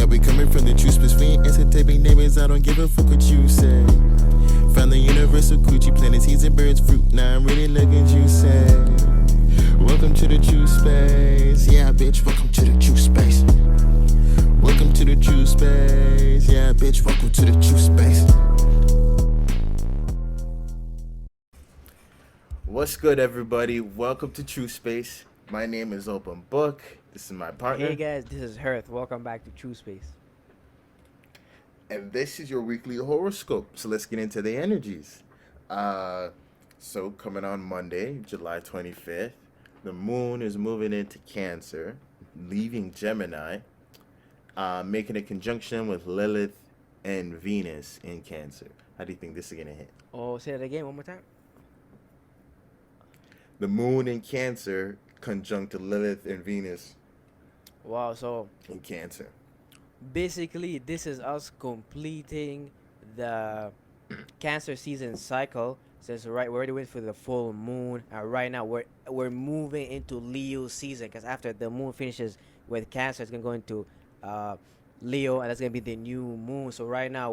we coming from the true space. We ain't entertaining neighbors, I don't give a fuck what you say. Found the universal coochie, planting seeds and birds fruit. Now I'm really looking juicy. Welcome to the true space. Yeah, bitch, welcome to the true space. Welcome to the true space. Yeah, bitch, welcome to the true space. What's good, everybody? Welcome to True Space. My name is Open Book. This is my partner. Hey guys, this is Hearth. Welcome back to Truspace. And this is your weekly horoscope. So let's get into the energies. So coming on Monday, July 25th, the moon is moving into Cancer, leaving Gemini, making a conjunction with Lilith and Venus in Cancer. How do you think this is gonna hit? Oh, say that again one more time. The moon in Cancer conjunct Lilith and Venus Wow, so in Cancer. basically this is us completing the Cancer season cycle. Since right we're doing for the full moon, and right now we're moving into Leo season because after the moon finishes with Cancer, it's gonna go into uh, Leo, and that's gonna be the new moon. So right now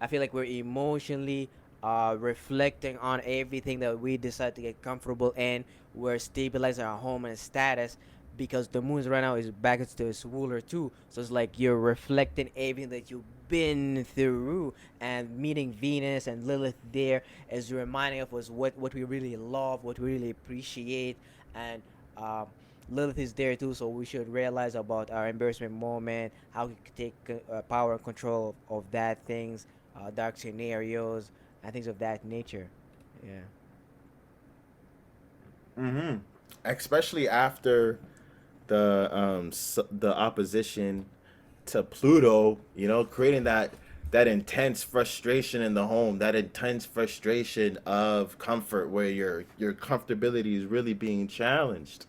I feel like we're emotionally reflecting on everything that we decide to get comfortable in. We're stabilizing our home and status because the moon's right now is back into its ruler too. So it's like you're reflecting everything that you've been through, and meeting Venus and Lilith there is reminding of us what we really love, what we really appreciate, and um, Lilith is there too. So we should realize about our embarrassment moment, how we could take power and control of that things, dark scenarios, and things of that nature. Yeah. Mm-hmm. Especially after the opposition to Pluto, creating that intense frustration in the home, that intense frustration of comfort where your comfortability is really being challenged.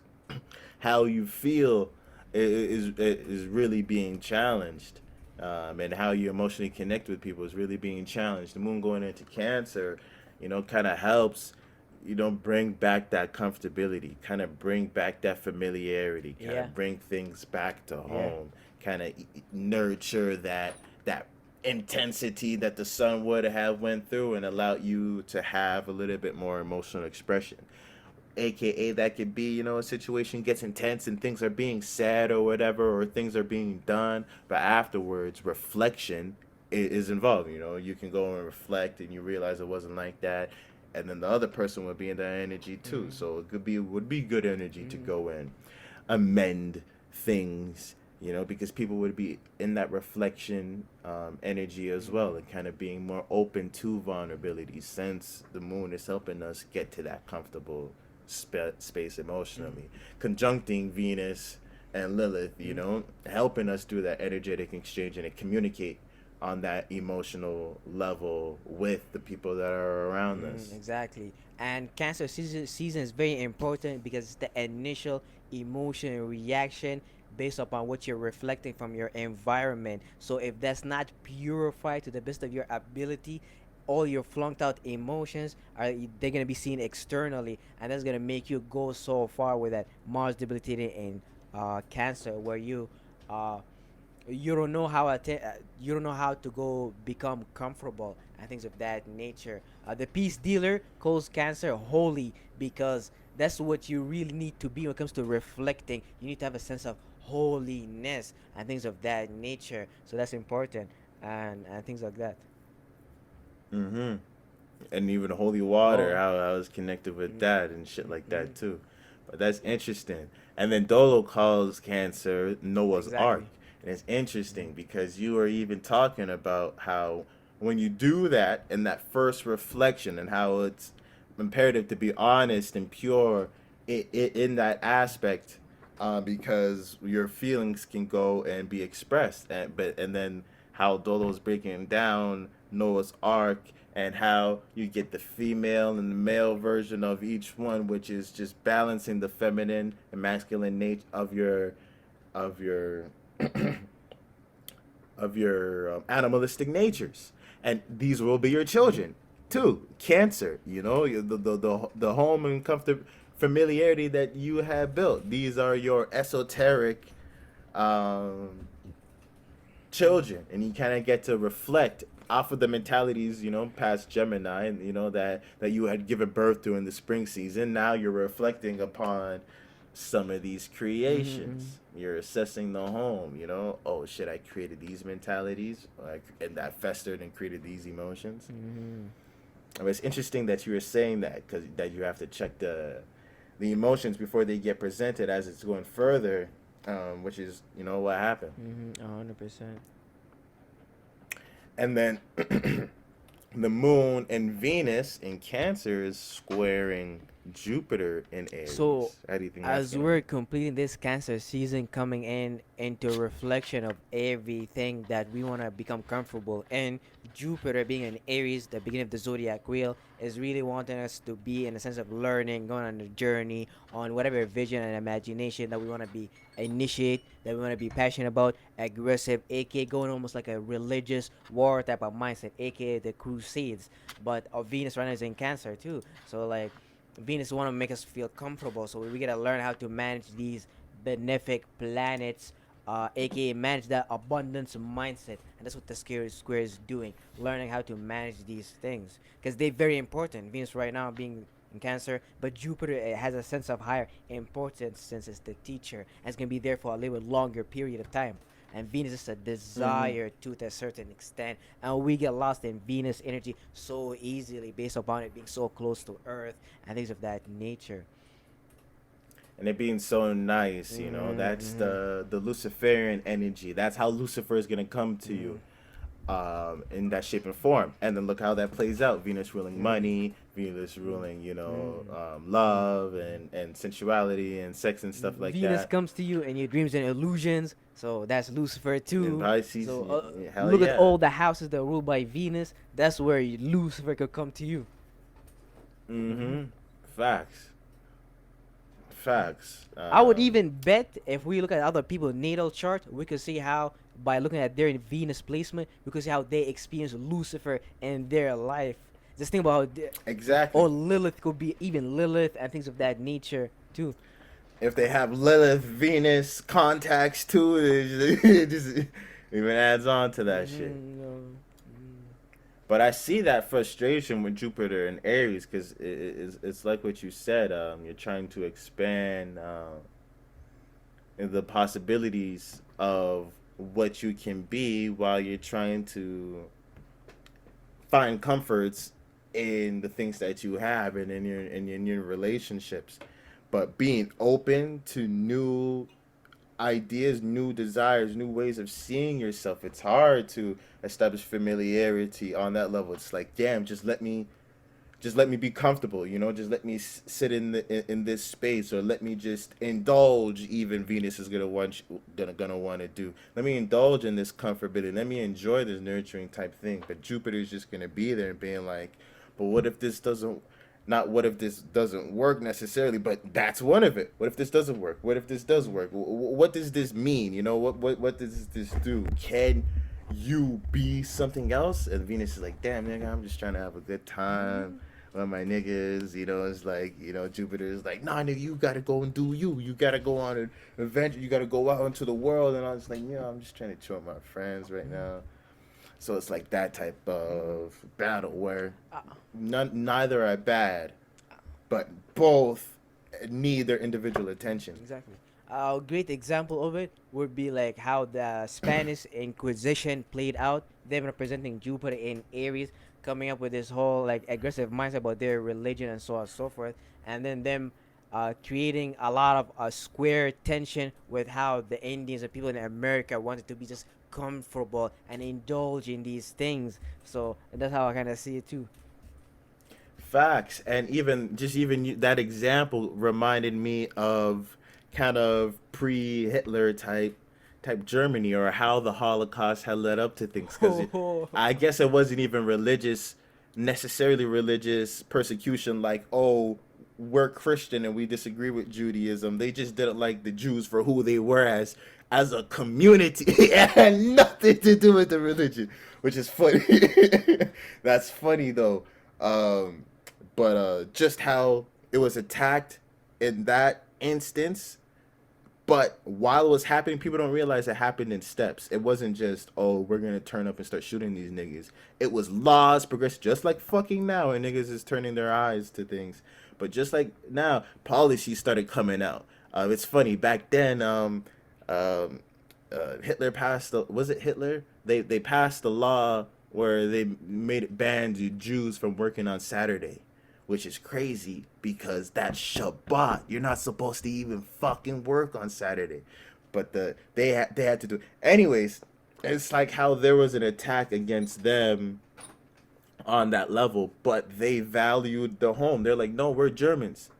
How you feel is really being challenged. And how you emotionally connect with people is really being challenged. The moon going into Cancer, kind of helps, bring back that comfortability, kind of bring back that familiarity, kind Yeah. of bring things back to Yeah. home, kind of nurture that intensity that the sun would have went through and allow you to have a little bit more emotional expression. AKA that could be, a situation gets intense and things are being said or whatever, or things are being done, but afterwards reflection is involved. You can go and reflect and you realize it wasn't like that, and then the other person would be in that energy too. Mm-hmm. So would be good energy to Mm-hmm. go in, amend things, because people would be in that reflection energy as well, and kind of being more open to vulnerability, since the moon is helping us get to that comfortable space emotionally, conjuncting Venus and Lilith, Mm-hmm. helping us do that energetic exchange and communicate on that emotional level with the people that are around us. Exactly. And Cancer season is very important because it's the initial emotion and reaction based upon what you're reflecting from your environment. So if that's not purified to the best of your ability, all your flunked out emotions they're gonna be seen externally, and that's gonna make you go so far with that Mars debilitating in Cancer, where uh, you don't know you don't know how to go become comfortable and things of that nature. The peace dealer calls Cancer holy because that's what you really need to be when it comes to reflecting. You need to have a sense of holiness and things of that nature. So that's important, and things like that. Mm-hmm. And even holy water, Oh. how I was connected with that and shit like Mm-hmm. that too. But that's interesting. And then Dolo calls Cancer Noah's Ark. Exactly. And it's Mm-hmm. interesting because you were even talking about how when you do that in that first reflection, and how it's imperative to be honest and pure in that aspect, because your feelings can go and be expressed. And then how Dolo's breaking down Noah's Ark, and how you get the female and the male version of each one, which is just balancing the feminine and masculine nature of your animalistic natures, and these will be your children too. Cancer, the home and comfort, familiarity that you have built. These are your esoteric um, children, and you kind of get to reflect off of the mentalities, past Gemini, and that you had given birth to in the spring season. Now you're reflecting upon some of these Mm-hmm. creations. You're assessing the home. Oh shit, I created these mentalities, and that festered and created these emotions. Mm-hmm. I mean, it's interesting that you were saying that, because that you have to check the emotions before they get presented as it's going further, which is what happened. Mm-hmm. 100%. And then the moon and Venus in Cancer is squaring Jupiter in So, Aries. How do you think that's as gonna we're work? completing this Cancer season, coming in into reflection of everything that we want to become comfortable in, Jupiter being in Aries, the beginning of the zodiac wheel, is really wanting us to be in a sense of learning, going on a journey on whatever vision and imagination that we want to be initiate, that we want to be passionate about, aggressive, aka going almost like a religious war type of mindset, aka the Crusades. But Venus right now is in Cancer too, so like Venus want to make us feel comfortable, so we gotta learn how to manage these benefic planets, aka manage that abundance mindset, and that's what the square is doing, learning how to manage these things because they're very important. Venus right now being in Cancer, but Jupiter has a sense of higher importance since it's the teacher and it's gonna be there for a little longer period of time. And Venus is a Mm-hmm. desire to a certain extent, and we get lost in Venus energy so easily based upon it being so close to Earth and things of that nature. And it being so nice, that's Mm-hmm. the Luciferian energy. That's how Lucifer is gonna come to Mm-hmm. you, in that shape and form. And then look how that plays out. Venus ruling Mm-hmm. money, Venus ruling, Mm-hmm. love and sensuality and sex and stuff like Venus that. comes to you in your dreams and illusions, so that's Lucifer In too. Pisces, So hell look at yeah. all the houses that are ruled by Venus. That's where Lucifer could come to you. Mm-hmm. Mm-hmm. Facts. Facts. I would even bet if we look at other people's natal chart, we could see how by looking at their Venus placement, we could see how they experience Lucifer in their life. Just think about how or Exactly. Lilith could be even Lilith and things of that nature too. If they have Lilith, Venus contacts too, it just even adds on to that shit. Mm-hmm. But I see that frustration with Jupiter and Aries, because it's like what you said. You're trying to expand the possibilities of what you can be, while you're trying to find comforts in the things that you have and in your relationships. But being open to new ideas, new desires, new ways of seeing yourself. It's hard to establish familiarity on that level. It's like, damn, just let me be comfortable, just let me sit in this space, or let me just indulge. Even Venus is gonna want to do, let me indulge in this comfortability, let me enjoy this nurturing type thing. But Jupiter is just gonna be there and being like, but what if this doesn't, not what if this doesn't work necessarily, but that's one of it. What if this doesn't work? What if this does work? What does this mean? What does this do? Can you be something else? And Venus is like, damn, nigga, I'm just trying to have a good time with my niggas. It's like, Jupiter is like, nah, nigga, you gotta go and do you. You gotta go on an adventure. You gotta go out into the world. And I was like, I'm just trying to chill with my friends right now. So it's like that type of battle where neither are bad, but both need their individual attention. Exactly. A great example of it would be like how the Spanish Inquisition played out. Them representing Jupiter in Aries, coming up with this whole like aggressive mindset about their religion and so on and so forth, and then them creating a lot of square tension with how the Indians and people in America wanted to be just comfortable and indulge in these things. So that's how I kind of see it too. Facts, and even that example reminded me of kind of pre-Hitler type Germany, or how the Holocaust had led up to things. Because I guess it wasn't even necessarily religious persecution. Like, oh, we're Christian and we disagree with Judaism. They just didn't like the Jews for who they were as a community. It had nothing to do with the religion, which is funny. That's funny though. Um, but just how it was attacked in that instance, But while it was happening, people don't realize it happened in steps. It wasn't just, oh, we're gonna turn up and start shooting these niggas. It was laws progress, just like fucking now, and niggas is turning their eyes to things. But just like now, policies started coming out. It's funny back then. Um, Hitler passed. Was it Hitler? They passed the law where they made it ban Jews from working on Saturday, which is crazy because that's Shabbat. You're not supposed to even fucking work on Saturday, but they had to do. Anyways, it's like how there was an attack against them on that level, but they valued the home. They're like, no, we're Germans.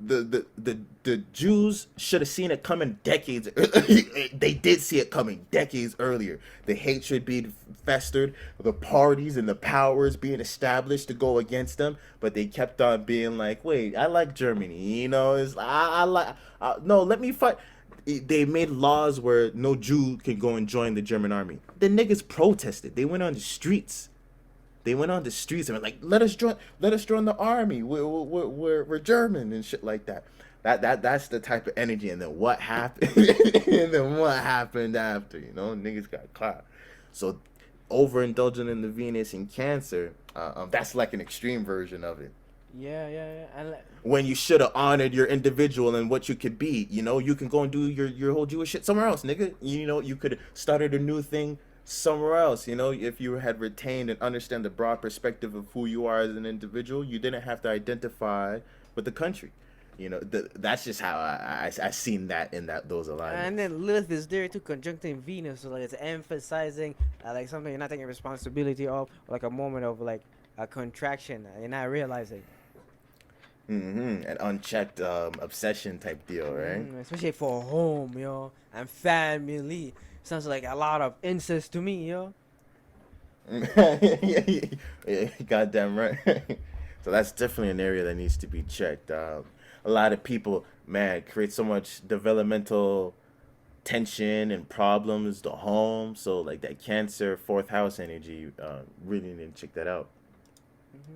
The Jews should have seen it coming decades. They did see it coming decades earlier. The hatred being festered, the parties and the powers being established to go against them, but they kept on being like, "Wait, I like Germany. You know, it's I like no, let me fight." They made laws where no Jew can go and join the German army. The niggas protested. They went on the streets. They went on the streets and were like, let us join the army. We're German and shit like that. That's the type of energy. And then what happened? And then what happened after? You know, niggas got caught. So overindulging in the Venus and Cancer, that's like an extreme version of it. Yeah, yeah, yeah. And When you should have honored your individual and what you could be, you know, you can go and do your whole Jewish shit somewhere else, nigga. You know, you could have started a new thing somewhere else. You know, if you had retained and understand the broad perspective of who you are as an individual, you didn't have to identify with the country. You know, that's just how I seen that in those and alignments. then Lilith is there too, conjuncting Venus, so like it's emphasizing like something you're not taking responsibility of, like a moment of like a contraction, you're not realizing. An unchecked obsession type deal, right? Especially for home, yo, and family. Sounds like a lot of incest to me, yo. Yeah, goddamn right. So that's definitely an area that needs to be checked. A lot of people, man, create so much developmental tension and problems to home. So like that Cancer fourth house energy, really need to check that out. hmm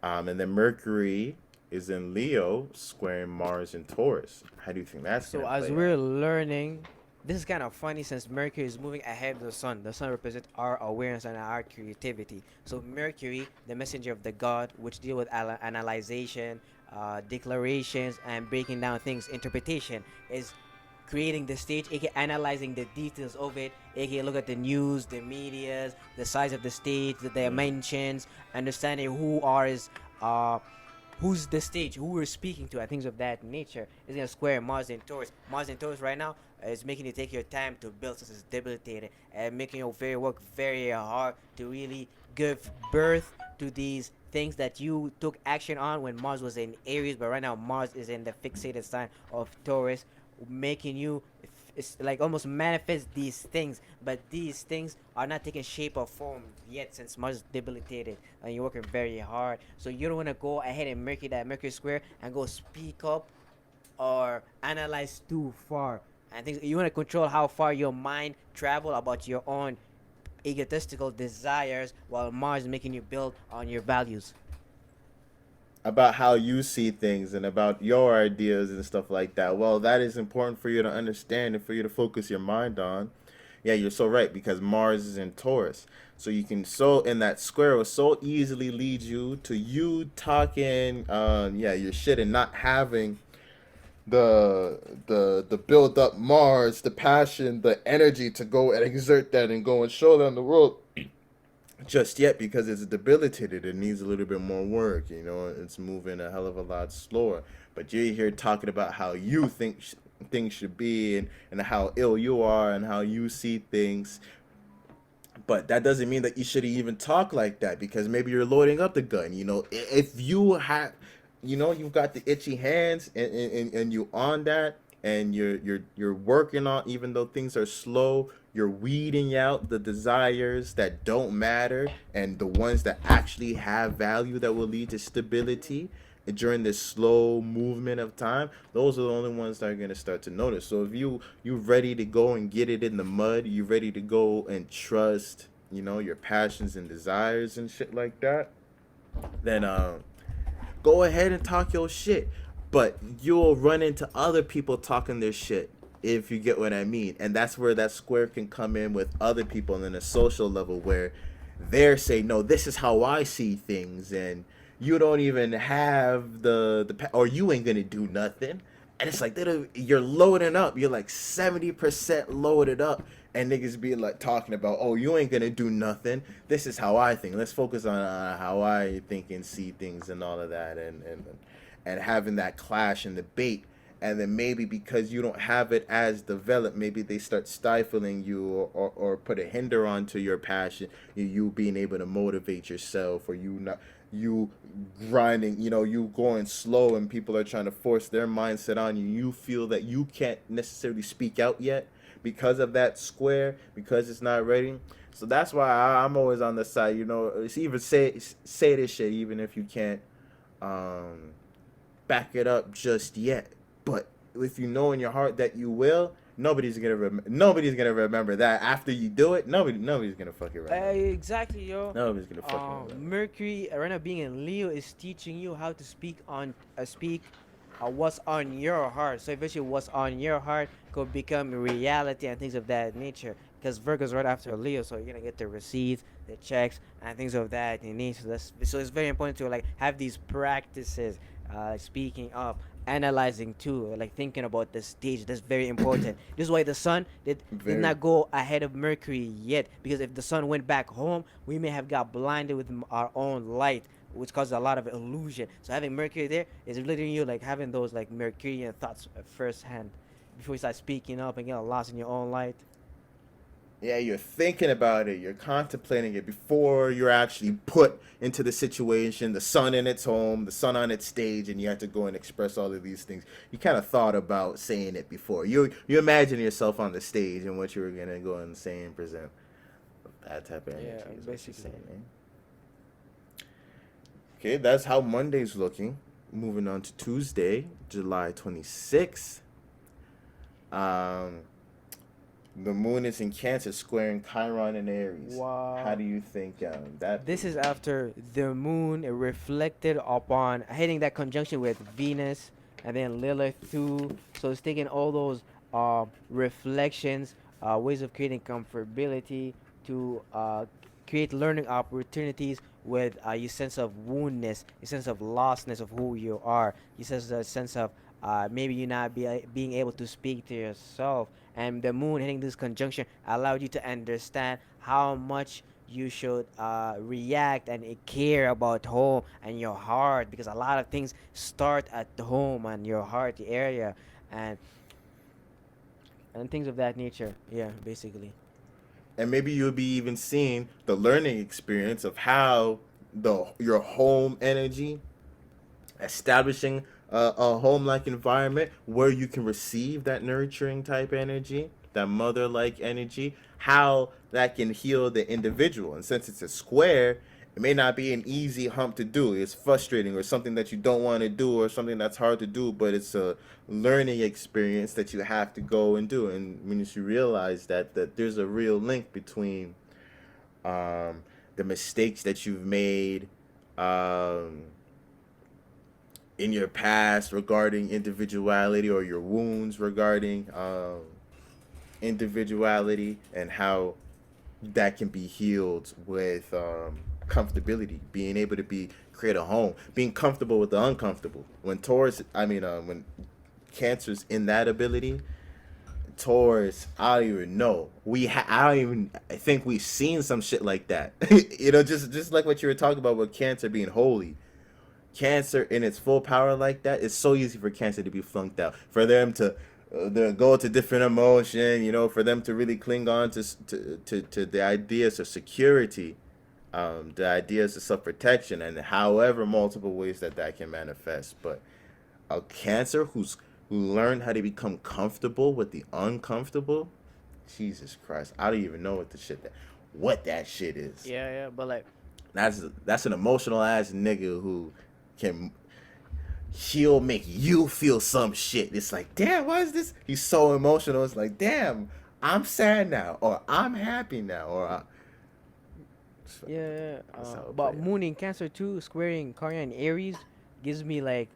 And then Mercury is in Leo, squaring Mars and Taurus. How do you think that's So gonna as play we're out? learning, this is kind of funny since Mercury is moving ahead of the sun. The sun represents our awareness and our creativity. So Mercury, the messenger of the god, which deal with analyzation, declarations, and breaking down things, interpretation, is creating the stage, aka analyzing the details of it, aka look at the news, the medias, the size of the stage, the dimensions, understanding uh who's the stage, who we're speaking to, and things of that nature. Is gonna square Mars and Taurus. Mars and Taurus right now is making you take your time to build since it's debilitated and making you work very hard to really give birth to these things that you took action on when Mars was in Aries, but right now Mars is in the fixated sign of Taurus, making you it's like almost manifest these things, but these things are not taking shape or form yet since Mars is debilitated and you're working very hard. So you don't want to go ahead and Mercury that Mercury square and go speak up or analyze too far. And things you want to control how far your mind travel about your own egotistical desires, while Mars is making you build on your values. About how you see things and about your ideas and stuff like that. Well, that is important for you to understand and for you to focus your mind on. Yeah, you're so right because Mars is in Taurus. So you can so in that square will so easily lead you to you talking yeah, your shit and not having the build up Mars, the passion, the energy to go and exert that and go and show them the world just yet because it's debilitated. It needs a little bit more work. You know, it's moving a hell of a lot slower. But you're here talking about how you think things should be and how ill you are and how you see things. But that doesn't mean that you shouldn't even talk like that because maybe you're loading up the gun. You know, if you have, you know, you've got the itchy hands and you on that and you're working on even though things are slow, you're weeding out the desires that don't matter and the ones that actually have value that will lead to stability during this slow movement of time. Those are the only ones that are going to start to notice. So if you ready to go and get it in the mud, you ready to go and trust, you know, your passions and desires and shit like that, then go ahead and talk your shit. but you'll run into other people talking their shit, if you get what I mean. And that's where that square can come in with other people in a social level, where they're saying, no, this is how I see things, and you don't even have or you ain't gonna do nothing. And it's like you're loading up, you're like 70% loaded up, and niggas be like talking about, oh, you ain't gonna do nothing, this is how I think, let's focus on how I think and see things and all of that, and having that clash and debate. And then maybe because you don't have it as developed, maybe they start stifling you, or put a hinder onto your passion, you being able to motivate yourself, or you grinding, you going slow, and people are trying to force their mindset on you. You feel that you can't necessarily speak out yet because of that square, because it's not ready. So that's why I'm always on the side, it's even say this shit even if you can't um back it up just yet. But if you know in your heart that you will, nobody's gonna remember that after you do it. Nobody's gonna fucking remember. Exactly, yo. Nobody's gonna fucking remember. Mercury right now being in Leo is teaching you how to speak what's on your heart. So eventually, what's on your heart could become reality and things of that nature. Because Virgo's right after Leo, so you're gonna get the receipts, the checks, and things of that nature. So it's very important to like have these practices, speaking up, analyzing too, like thinking about the stage. That's very important. This is why the sun did Very. not go ahead of Mercury yet, because if the sun went back home, we may have got blinded with our own light, which causes a lot of illusion. So having Mercury there is literally you like having those like Mercurian thoughts firsthand before you start speaking up and get lost in your own light. Yeah, you're thinking about it, you're contemplating it before you're actually put into the situation, the sun in its home, the sun on its stage, and you have to go and express all of these things. You kind of thought about saying it before. You imagine yourself on the stage and what you were gonna go and say and present. That type of energy Yeah, is what you're basically. saying, man. Okay, that's how Monday's looking. Moving on to Tuesday, July 26th. Um, the moon is in Cancer, squaring Chiron and Aries. How Wow. do you think that This plays is in? after the moon reflected upon hitting that conjunction with Venus and then Lilith too. So it's taking all those reflections, ways of creating comfortability to create learning opportunities with your sense of woundness, your sense of lostness of who you are, your sense of maybe you not being able to speak to yourself. And the moon hitting this conjunction allowed you to understand how much you should react and care about home and your heart, because a lot of things start at the home and your heart area, and things of that nature. Yeah, basically. And maybe you'll be even seeing the learning experience of how your home energy, establishing a home like environment where you can receive that nurturing type energy, that mother like energy, how that can heal the individual. And since it's a square, it may not be an easy hump to do. It's frustrating, or something that you don't want to do, or something that's hard to do, but it's a learning experience that you have to go and do. And when you realize that there's a real link between um, the mistakes that you've made, um, in your past regarding individuality, or your wounds regarding individuality, and how that can be healed with comfortability, being able to create a home, being comfortable with the uncomfortable. When Cancer's in that ability, Taurus, I don't even know. I don't even. I think we've seen some shit like that. Just like what you were talking about with Cancer being holy. Cancer in its full power like that, it's so easy for Cancer to be flunked out. For them to go to different emotion, for them to really cling on to the ideas of security, the ideas of self protection, and however multiple ways that can manifest. But a Cancer who learned how to become comfortable with the uncomfortable, Jesus Christ, I don't even know what that shit is. Yeah, yeah, but like That's an emotional ass nigga who can he'll make you feel some shit. It's like, damn, why is this? He's so emotional. It's like, damn, I'm sad now, or I'm happy now, yeah, yeah. that's how it But play out. moon in Cancer too, squaring Chiron and Aries, gives me like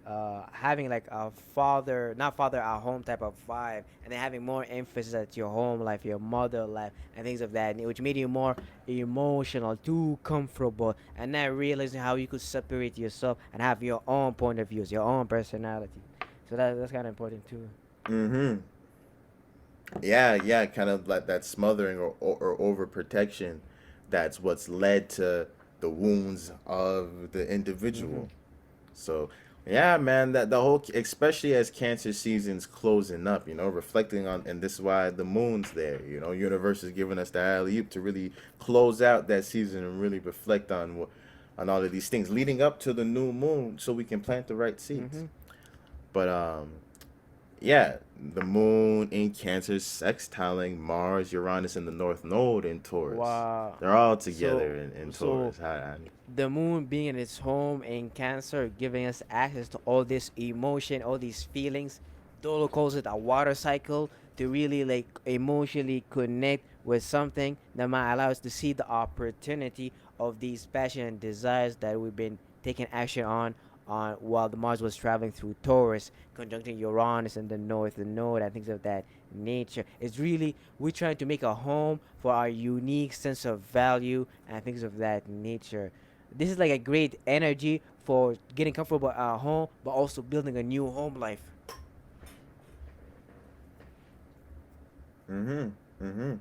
having like a father, not father at home type of vibe, and then having more emphasis at your home life, your mother life, and things of that, which made you more emotional, too comfortable, and not realizing how you could separate yourself and have your own point of views, your own personality. So that's kind of important too. Mm-hmm. Yeah, yeah, kind of like that smothering or overprotection. That's what's led to the wounds of the Mm-hmm. individual. So, yeah, man, that the whole, especially as cancer season's closing up, reflecting on, and this is why the moon's there. Universe is giving us the alley oop to really close out that season and really reflect on on all of these things leading up to the new moon, so we can plant the right seeds. Mm-hmm. But yeah, the moon in Cancer sextiling Mars, Uranus, and the North Node in Taurus. Wow. They're all together So in so Taurus. the moon being in its home in Cancer, giving us access to all this emotion, all these feelings. Dolo calls it a water cycle to really like emotionally connect with something that might allow us to see the opportunity of these passion and desires that we've been taking action on while the Mars was traveling through Taurus, conjuncting Uranus and the North Node and things of that nature. It's really we're trying to make a home for our unique sense of value and things of that nature. This is like a great energy for getting comfortable at our home, but also building a new home life. Mm-hmm. Mm-hmm.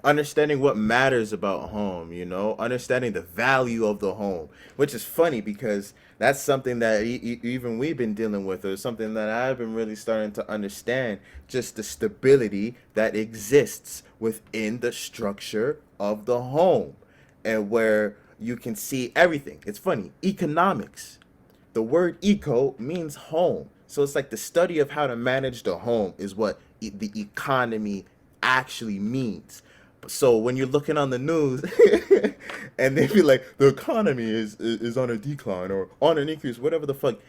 Understanding what matters about home, understanding the value of the home, which is funny because that's something that even we've been dealing with, or something that I've been really starting to understand, just the stability that exists within the structure of the home, and where you can see everything. It's funny, economics. The word eco means home. So it's like the study of how to manage the home is what the economy actually means. So when you're looking on the news and they feel like the economy is on a decline or on an increase, whatever the fuck,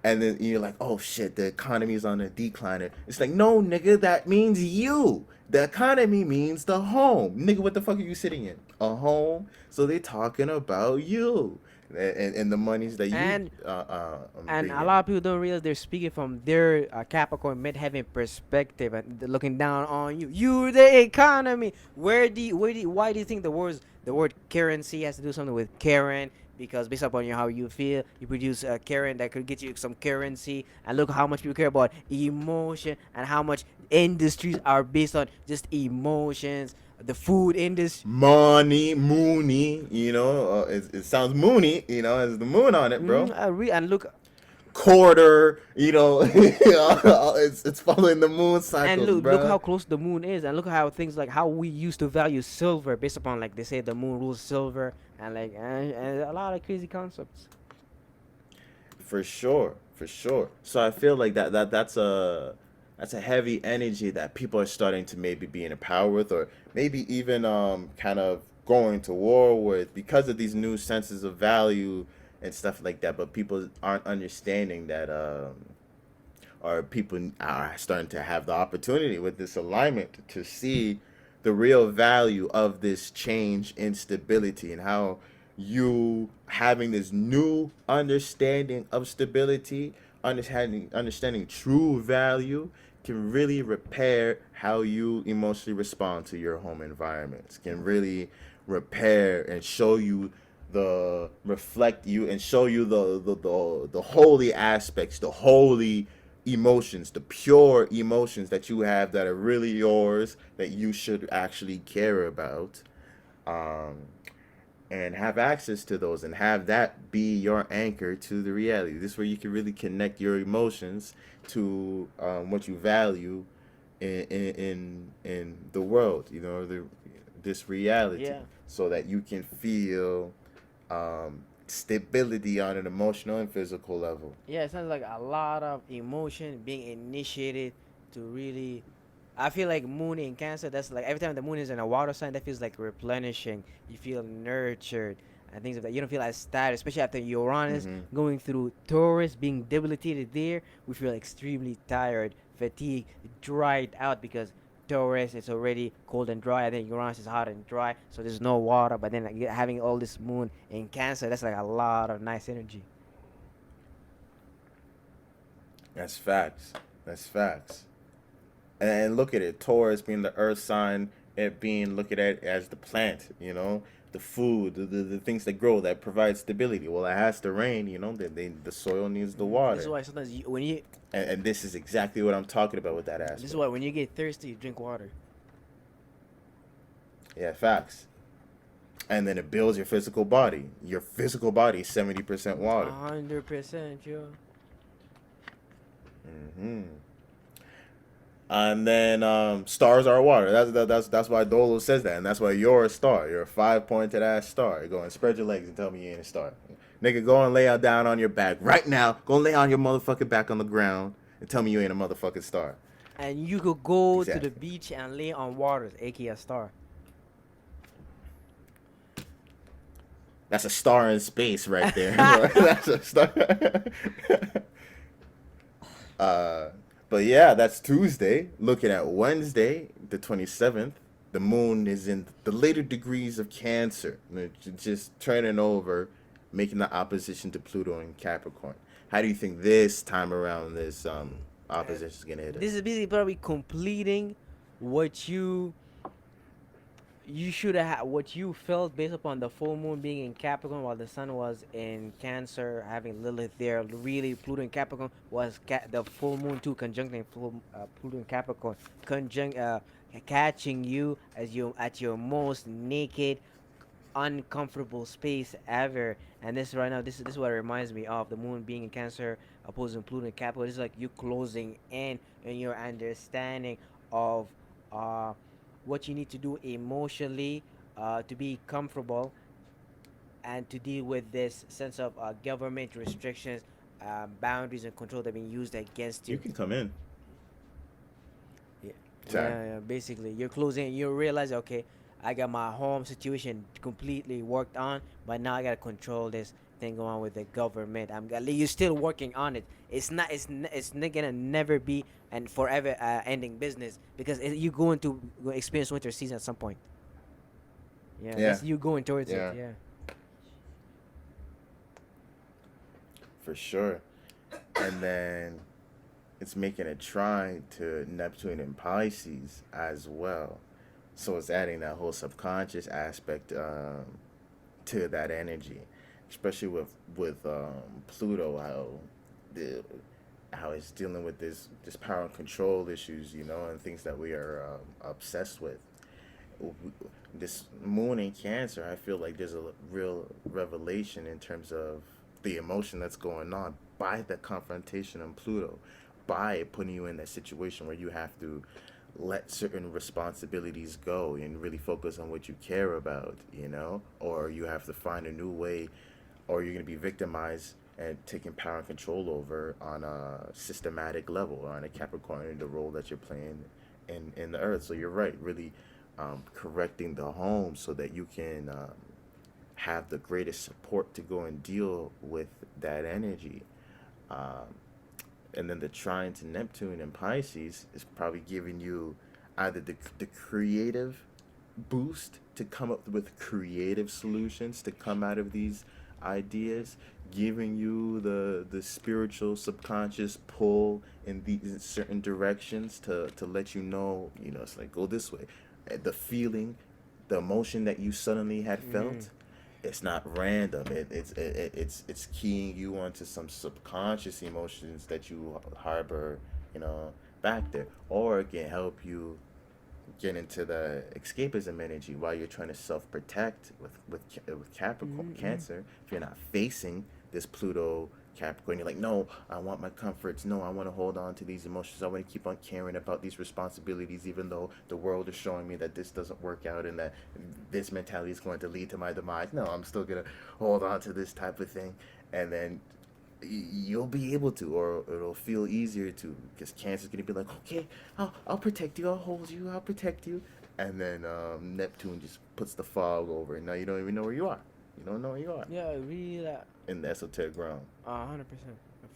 and then you're like, oh shit, the economy is on a decline. It's like, no, nigga, that means you. The economy means the home. Nigga, what the fuck are you sitting in? A home? So they talking about you and the monies that you And and bring a in. lot of people don't realize they're speaking from their Capricorn mid-heaven perspective and they're looking down on you. You're the economy. Why do you think the word currency has to do something with Karen? Because based upon how you feel, you produce a Karen that could get you some currency. And look how much people care about emotion and how much industries are based on just emotions. The food industry. Money, moony, it sounds moony, as the moon on it, bro. And look, Quarter, it's following the moon and cycles, look bro. how close the moon is, and look how things like how we used to value silver based upon like they say the moon rules silver, and like and a lot of crazy concepts. For sure, for sure. So I feel like that's a heavy energy that people are starting to maybe be in a power with, or maybe even kind of going to war with because of these new senses of value and stuff like that. But people aren't understanding that or people are starting to have the opportunity with this alignment to see the real value of this change in stability, and how you having this new understanding of stability, understanding true value, can really repair how you emotionally respond to your home environments, can really repair and show you the reflect you and show you the holy aspects, the holy emotions, the pure emotions that you have that are really yours, that you should actually care about, um, and have access to those and have that be your anchor to the reality. This is where you can really connect your emotions to what you value in the world, this reality, Yeah, so that you can feel stability on an emotional and physical level. yeah, it sounds like a lot of emotion being initiated to really. I feel like moon in Cancer. That's like every time the moon is in a water sign, that feels like replenishing. You feel nurtured and things like that. You don't feel as tired, especially after Uranus Mm-hmm. going through Taurus, being debilitated there. We feel extremely tired, fatigued, dried out because Taurus is already cold and dry, and then Uranus is hot and dry, so there's no water. But then like, having all this moon in Cancer, that's like a lot of nice energy. That's facts. That's facts. And look at it, Taurus being the earth sign, it being look at it as the plant, the food, the things that grow that provide stability. Well, it has to rain, the soil needs the This is water. why sometimes when you And this is exactly what I'm talking about with that this is aspect. why when you get thirsty, you drink water. Yeah, facts. And then it builds your physical body. Your physical body is 70% water. 100%, yo. Hmm. And then stars are water. That's why Dolo says that, and that's why you're a star. You're a 5 pointed ass star. You go and spread your legs and tell me you ain't a star. Nigga, go and lay out down on your back right now. Go and lay on your motherfucking back on the ground and tell me you ain't a motherfucking star. And you could go to the Exactly. beach and lay on waters, aka a star. That's a star in space right there. That's a star. uh, but yeah, that's Tuesday. Looking at Wednesday, the 27th, the moon is in the later degrees of Cancer, just turning over, making the opposition to Pluto in Capricorn. How do you think this time around this opposition is gonna hit This us? is basically probably completing what you should have what you felt based upon the full moon being in Capricorn while the sun was in Cancer, having Lilith there. Really, Pluto in Capricorn was the full moon too, conjuncting Pluto in Capricorn, conjunct catching you as you at your most naked, uncomfortable space ever. And this right now, this is what it reminds me of the moon being in Cancer, opposing Pluto in Capricorn. It's like you closing in and your understanding of uh what you need to do emotionally to be comfortable and to deal with this sense of government restrictions, boundaries, and control that are being used against You you. can come in. Yeah, Sorry. yeah. Basically, you're closing. You realize, okay, I got my home situation completely worked on, but now I gotta control this thing going on with the government. You're still working on it. It's not. It's not gonna never be and forever ending business because you're going to experience winter season at some point. Yeah, Yeah. that's you going towards it. Yeah. Yeah. For sure. And then it's making a trine to Neptune and Pisces as well. So it's adding that whole subconscious aspect to that energy, especially with Pluto, the how it's dealing with this power and control issues, and things that we are obsessed with. This moon in Cancer, I feel like there's a real revelation in terms of the emotion that's going on by the confrontation on Pluto, by putting you in that situation where you have to let certain responsibilities go and really focus on what you care about, or you have to find a new way, or you're going to be victimized and taking power and control over on a systematic level or on a Capricorn in the role that you're playing in the earth. So you're right, really correcting the home so that you can have the greatest support to go and deal with that energy. Um, and then the trine to Neptune and Pisces is probably giving you either the creative boost to come up with creative solutions to come out of these ideas, giving you the spiritual subconscious pull in these certain directions to let you know, it's like go this way. The feeling, the emotion that you suddenly had Mm-hmm. felt, it's not random. It's keying you onto some subconscious emotions that you harbor, you know, back there, or it can help you get into the escapism energy while you're trying to self protect with Capricorn Mm-hmm. Cancer. If you're not facing this Pluto Capricorn, you're like, no, I want my comforts. No, I want to hold on to these emotions. I want to keep on caring about these responsibilities, even though the world is showing me that this doesn't work out and that this mentality is going to lead to my demise. No, I'm still gonna hold on to this type of thing, and then you'll be able to, or it'll feel easier to, because Cancer's gonna be like, okay, I'll protect you, I'll hold you, I'll protect you, and then Neptune just puts the fog over, and now you don't even know where you are. You don't know where you are Yeah, really. in the esoteric realm, 100%.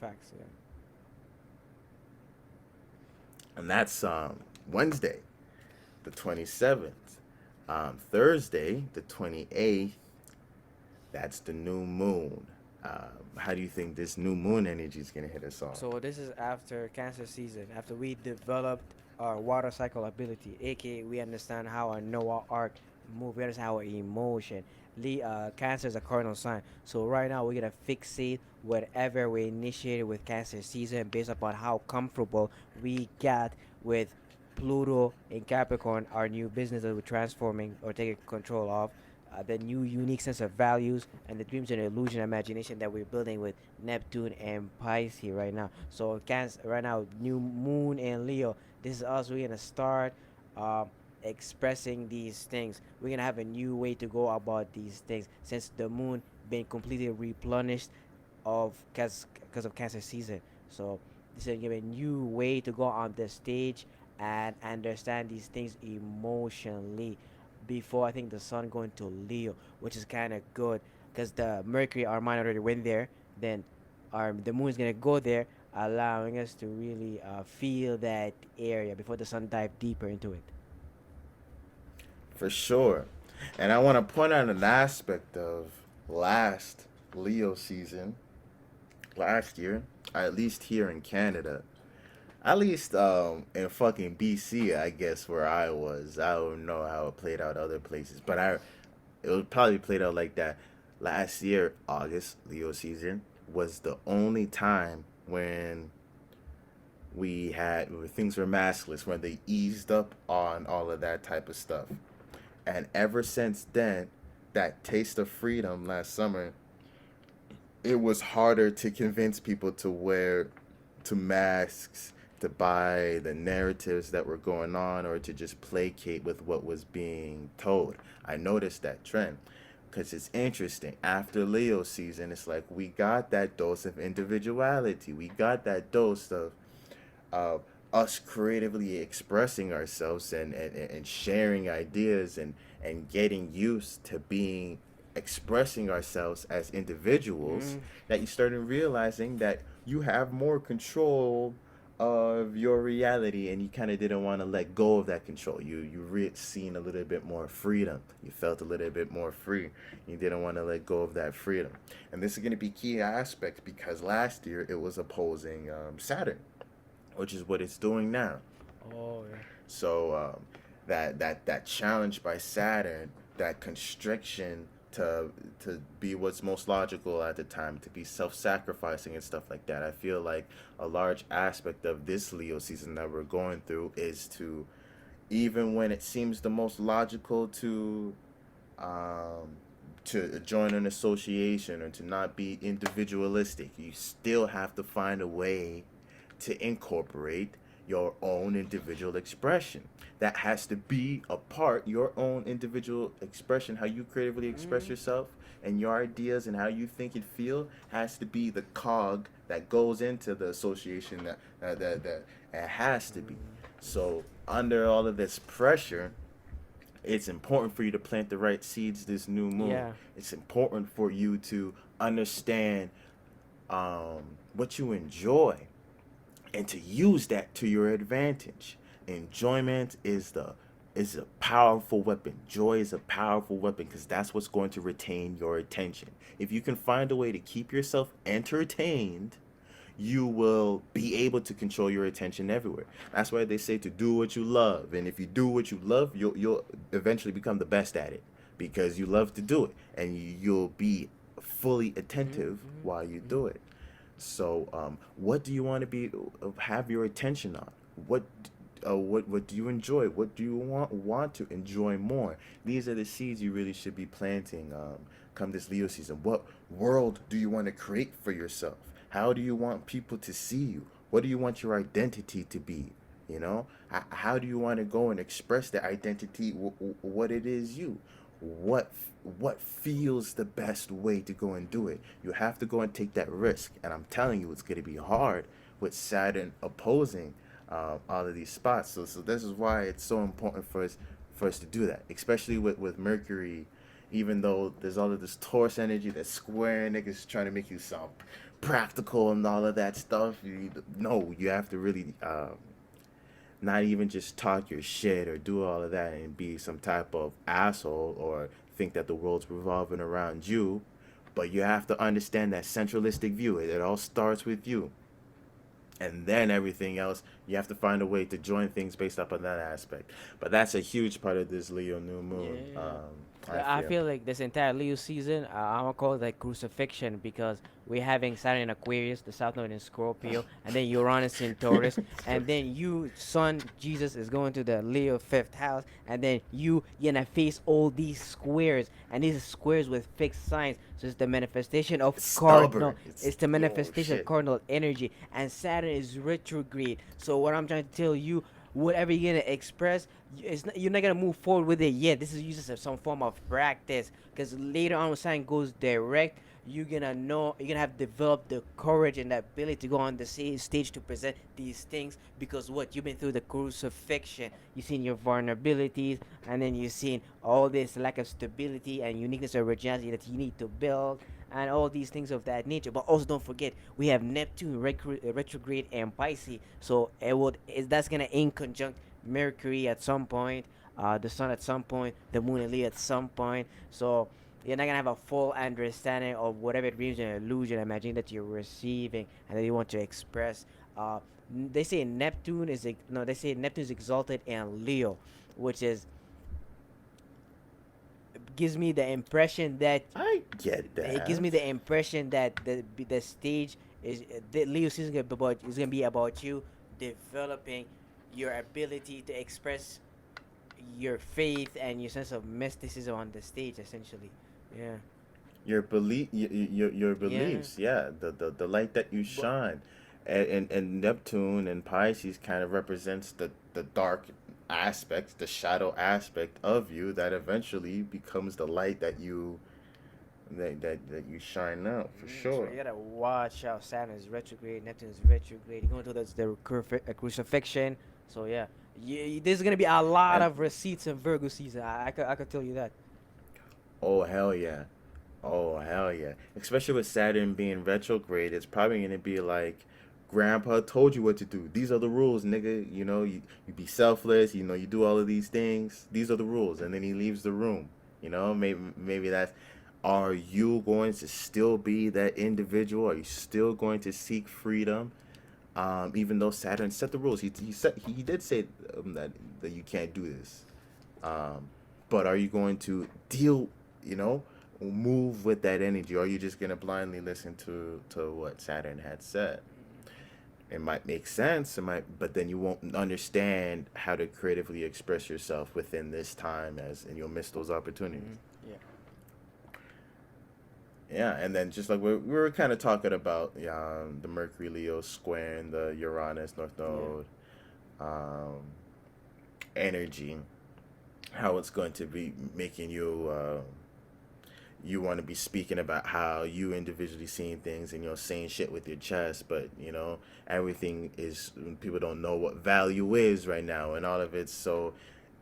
Facts. Yeah. and that's Wednesday, the 27th. Thursday, the 28th. That's the new moon. How do you think this new moon energy is gonna hit us all? So this is after Cancer season, after we developed our water cycle ability, aka we understand how our Noah arc move, we understand our emotion. Cancer is a cardinal sign. So right now we're gonna fixate whatever we initiated with Cancer season based upon how comfortable we got with Pluto in Capricorn, our new business that we're transforming or taking control of. The new unique sense of values and the dreams and illusion imagination that we're building with Neptune and Pisces right now. So Cancer right now, new Moon and Leo. This is us. We're gonna start um, expressing these things. We're gonna have a new way to go about these things since the Moon been completely replenished of because of Cancer season. So this is gonna give a new way to go on the stage and understand these things emotionally before I think the sun going to Leo, which is kind of good because the Mercury, our mind already went there. Then our the moon is gonna go there, allowing us to really feel that area before the sun dive deeper into it. For sure. And I want to point out an aspect of last Leo season, last year, at least here in Canada, at least in fucking BC, I guess where I was. I don't know how it played out other places, but it was probably played out like that. Last year, August, Leo season, was the only time when where things were maskless, when they eased up on all of that type of stuff. And ever since then, that taste of freedom last summer, it was harder to convince people to wear to masks, to buy the narratives that were going on, or to just placate with what was being told. I noticed that trend because it's interesting. After Leo season, it's like we got that dose of individuality. We got that dose of uh, us creatively expressing ourselves and sharing ideas and getting used to being expressing ourselves as individuals, Mm, that you started realizing that you have more control of your reality, and you kind of didn't want to let go of that control. Seen a little bit more freedom. You felt a little bit more free. You didn't want to let go of that freedom. And this is going to be key aspect because last year it was opposing Saturn, which is what it's doing now. oh yeah. So that challenge by Saturn, that constriction to be what's most logical at the time, to be self-sacrificing and stuff like that. I feel like a large aspect of this Leo season that we're going through is to, even when it seems the most logical um, to join an association or to not be individualistic, you still have to find a way to incorporate your own individual expression. That has to be a part, your own individual expression, how you creatively express Mm, yourself and your ideas and how you think and feel has to be the cog that goes into the association that it has to be. mm, So under all of this pressure, it's important for you to plant the right seeds this new moon. yeah. It's important for you to understand what you enjoy and to use that to your advantage. Enjoyment is a powerful weapon. Joy is a powerful weapon because that's what's going to retain your attention. If you can find a way to keep yourself entertained, you will be able to control your attention everywhere. That's why they say to do what you love, and if you do what you love, you'll eventually become the best at it because you love to do it, and you'll be fully Mm, attentive mm, while you mm, do it. So, what do you want to be have your attention on? What do you enjoy? What do you want to enjoy more? These are the seeds you really should be planting. Come this Leo season, what world do you want to create for yourself? How do you want people to see you? What do you want your identity to be? You know, how do you want to go and express that identity? What it is you? What what feels the best way to go and do it? You have to go and take that risk, and I'm telling you, it's going to be hard with Saturn opposing all of these spots. So this is why it's so important for us to do that, especially with Mercury. Even though there's all of this Taurus energy, that square niggas trying to make you sound practical and all of that stuff. No, you have to really not even just talk your shit or do all of that and be some type of asshole or think that the world's revolving around you. But you have to understand that centralistic view. It all starts with you, and then everything else you have to find a way to join things based up on that aspect. But that's a huge part of this Leo new moon. Yeah. I I feel. feel like this entire Leo season, I'm gonna call it like crucifixion because we're having Saturn in Aquarius, the South Node in Scorpio, and then Uranus in Taurus, and then you, Son Jesus, is going to the Leo fifth house, and then you're gonna face all these squares, and these are squares with fixed signs. So it's the manifestation of It's cardinal. stubborn. It's the Yo manifestation of shit. cardinal energy, and Saturn is retrograde. So what I'm trying to tell you, whatever you're gonna express, you're not gonna move forward with it yet. This is just some form of practice, because later on when something goes direct, you're gonna have developed the courage and the ability to go on the stage to present these things, because what you've been through the crucifixion, you've seen your vulnerabilities, and then you've seen all this lack of stability and uniqueness or originality that you need to build, and all these things of that nature. But also don't forget, we have Neptune retrograde and Pisces, so that's gonna in conjunct Mercury at some point, the Sun at some point, the Moon and Leo at some point. So you're not gonna have a full understanding of whatever dreams and illusion, imagine that you're receiving and that you want to express. They say Neptune is no, they say Neptune is exalted in Leo, which is gives me the impression that I get it gives that. me the impression that the stage is the Leo season is gonna be about you developing your ability to express your faith and your sense of mysticism on the stage, essentially. Yeah, Your yeah. beliefs, yeah, the light that you But shine, and Neptune and Pisces kind of represents the dark aspect, the shadow aspect of you that eventually becomes the light that you shine out for so sure. you gotta watch out. Saturn is retrograde, Neptune is retrograde. You're going to the crucifixion. So yeah, there's gonna be a lot And of receipts in Virgo season. I could tell you that. oh hell yeah, oh hell yeah, especially with Saturn being retrograde, it's probably gonna be like. Grandpa told you what to do. These are the rules, nigga. You be selfless. You do all of these things. These are the rules, and then he leaves the room. Maybe that's. Are you going to still be that individual? Are you still going to seek freedom? Even though Saturn set the rules, he did say that you can't do this. Um, but are you going to deal? You know, move with that energy, or are you just gonna blindly listen to what Saturn had said? It might make sense, but then you won't understand how to creatively express yourself within this time, and you'll miss those opportunities. Yeah. Yeah, and then just like we were kind of talking about the Mercury Leo square and the Uranus North Yeah. Node um, energy, how it's going to be making you want to be speaking about how you individually seeing things and saying shit with your chest, but everything is, people don't know what value is right now, and all of it's so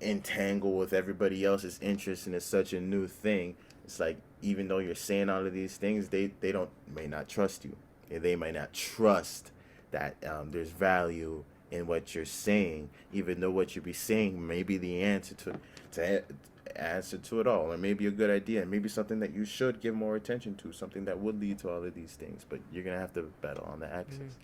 entangled with everybody else's interest, and it's such a new thing. It's like, even though you're saying all of these things, they don't may not trust you. They might not trust that there's value in what you're saying, even though what you be saying may be the to answer to it all, or maybe a good idea, and maybe something that you should give more attention to, something that would lead to all of these things. But you're gonna have to battle on the Mm-hmm. axis.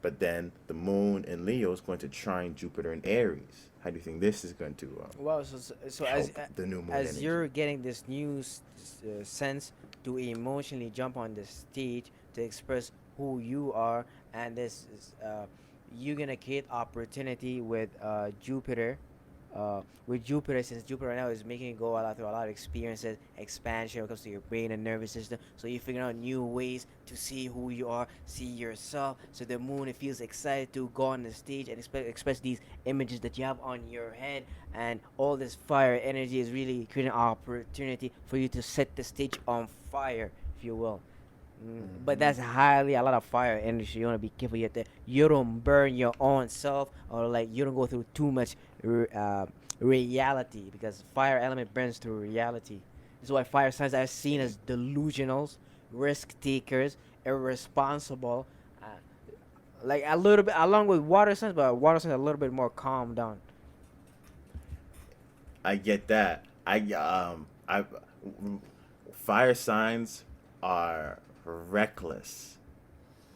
But then the moon in Leo is going to trine Jupiter in Aries. How do you think this is going to Well, so help the new moon as energy? you're getting this new sense to emotionally jump on the stage to express who you are, and this is you're gonna create opportunity with Jupiter, since Jupiter right now is making you go a lot through a lot of experiences, expansion when it comes to your brain and nervous system. So you figure out new ways to see who you are, see yourself. So the moon, it feels excited to go on the stage and express these images that you have on your head, and all this fire energy is really creating an opportunity for you to set the stage on fire, if you will. But Hmm. that's highly a lot of fire energy. You want to be careful yet that you don't burn your own self, or like you don't go through too much reality, because fire element burns through reality. This is why fire signs are seen as delusionals, risk takers, irresponsible, uh, like a little bit along with water signs, but water signs are a little bit more calm down. I get that. I fire signs. are reckless.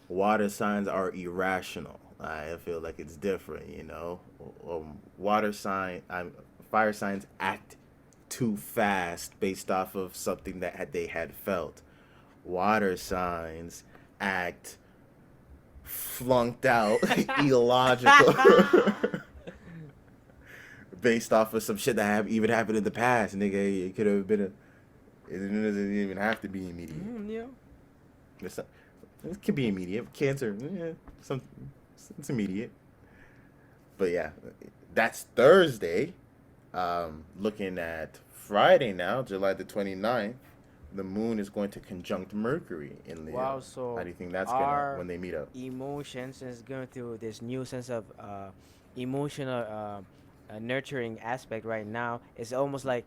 Water signs are irrational. I feel like it's different, you know. Water sign, fire signs act too fast based off of something that they had felt. Water signs act flunked out, illogical, based off of some shit that have even happened in the past. Nigga, it could have been a. It doesn't even have to be immediate. Yeah. It's not, it could be immediate. Cancer, yeah, some it's immediate. But yeah, that's Thursday. Looking at Friday now, July the 29th, the moon is going to conjunct Mercury in Wow. Leo. How So do you think that's gonna our when they meet up? emotions is going through this new sense of emotional nurturing aspect right now. It's almost like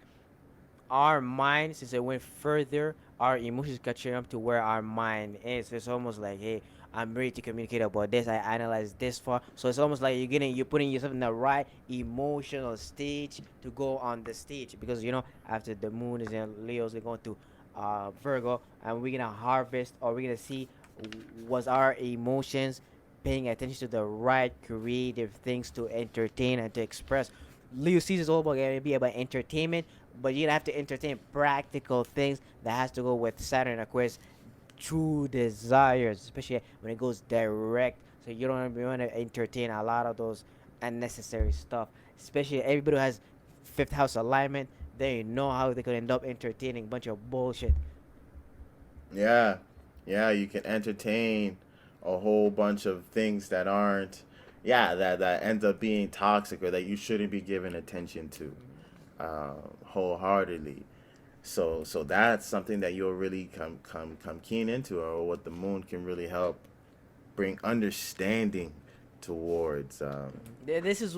our mind, since it went further, our emotions catching up to where our mind is. It's almost like, hey, I'm ready to communicate about this. I analyze this far, so it's almost like you're putting yourself in the right emotional stage to go on the stage, because after the moon is in Leo's, we're going to Virgo, and we're gonna harvest, or we're gonna see was our emotions paying attention to the right creative things to entertain and to express. Leo season is all about gonna be about entertainment, but you have to entertain practical things that has to go with Saturn Aquarius, true desires, especially when it goes direct. So you don't want to entertain a lot of those unnecessary stuff. Especially everybody who has fifth house alignment, they know how they could end up entertaining a bunch of bullshit. Yeah, yeah, you can entertain a whole bunch of things that aren't, yeah, that ends up being toxic or that you shouldn't be giving attention to, wholeheartedly. So that's something that you'll really come keen into, or what the moon can really help bring understanding towards. This is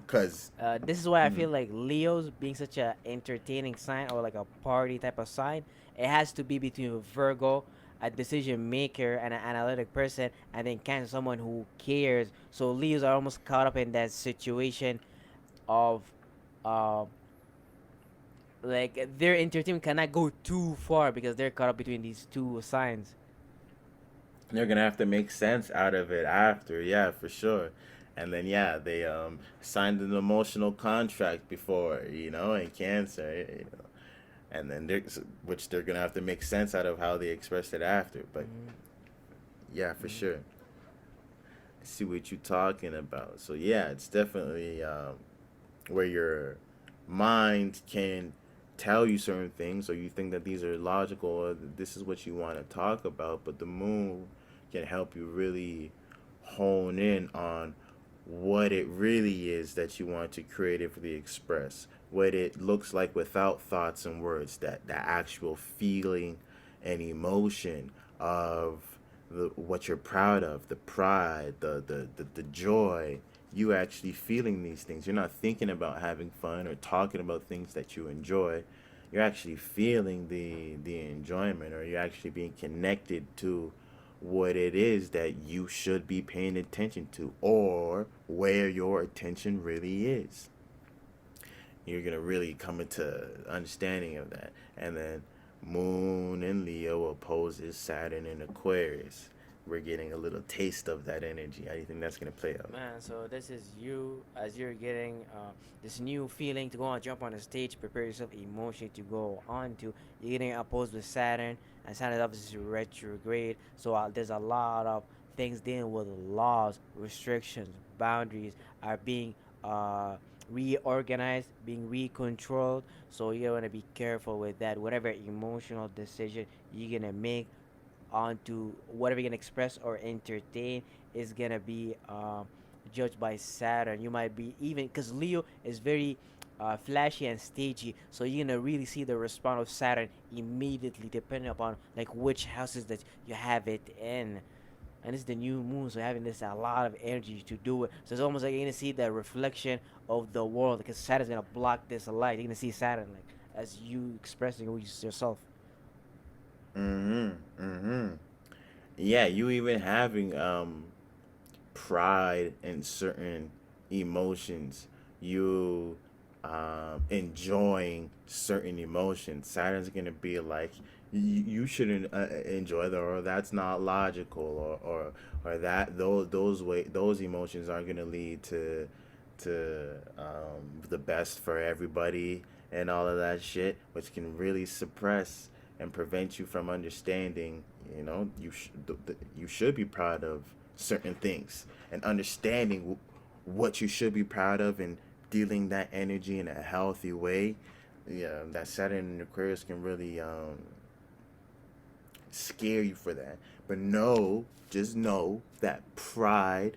Cause this is why I mm, feel like Leo's being such a entertaining sign, or like a party type of sign. It has to be between Virgo, a decision maker and an analytic person, and then Cancer, someone who cares. So Leos are almost caught up in that situation of, uh, like their entertainment cannot go too far because they're caught up between these two signs. they're gonna have to make sense out of it after, yeah, for sure. And then yeah, they signed an emotional contract before, in Cancer, and then which they're gonna have to make sense out of how they express it after. But Mm-hmm. yeah, for Mm-hmm. sure. I see what you're talking about. So yeah, it's definitely where your mind can tell you certain things, or you think that these are logical, or this is what you want to talk about, but the moon can help you really hone in on what it really is that you want to creatively express, what it looks like without thoughts and words, that the actual feeling and emotion of what you're proud of, the pride, the joy. You actually feeling these things. You're not thinking about having fun or talking about things that you enjoy. You're actually feeling the enjoyment, or you're actually being connected to what it is that you should be paying attention to, or where your attention really is. You're gonna really come into understanding of that. And then Moon in Leo opposes Saturn in Aquarius. We're getting a little taste of that energy. How do you think that's gonna play out? Man, so this is you as you're getting this new feeling to go and jump on the stage, prepare yourself emotionally to go on to. You're getting opposed with Saturn, and Saturn obviously is retrograde. So there's a lot of things dealing with laws, restrictions, boundaries are being uh, reorganized, being recontrolled. So you want to be careful with that. Whatever emotional decision you're gonna make onto whatever you can express or entertain is gonna be judged by Saturn. You might be even because Leo is very flashy and stagey, so you're gonna really see the response of Saturn immediately, depending upon like which houses that you have it in. And it's the new moon, so having this a lot of energy to do it. So it's almost like you're gonna see the reflection of the world because Saturn's gonna block this light. You're gonna see Saturn like as you expressing yourself. Mm-hmm. Mm-hmm. Yeah, you even having pride in certain emotions, you enjoying certain emotions. Saturn's gonna be like You shouldn't enjoy that, or that's not logical, or that those emotions aren't going to lead to the best for everybody and all of that shit, which can really suppress and prevent you from understanding. You should be proud of certain things and understanding what you should be proud of and dealing that energy in a healthy way. Yeah, that Saturn in Aquarius can really scare you for that. But just know that pride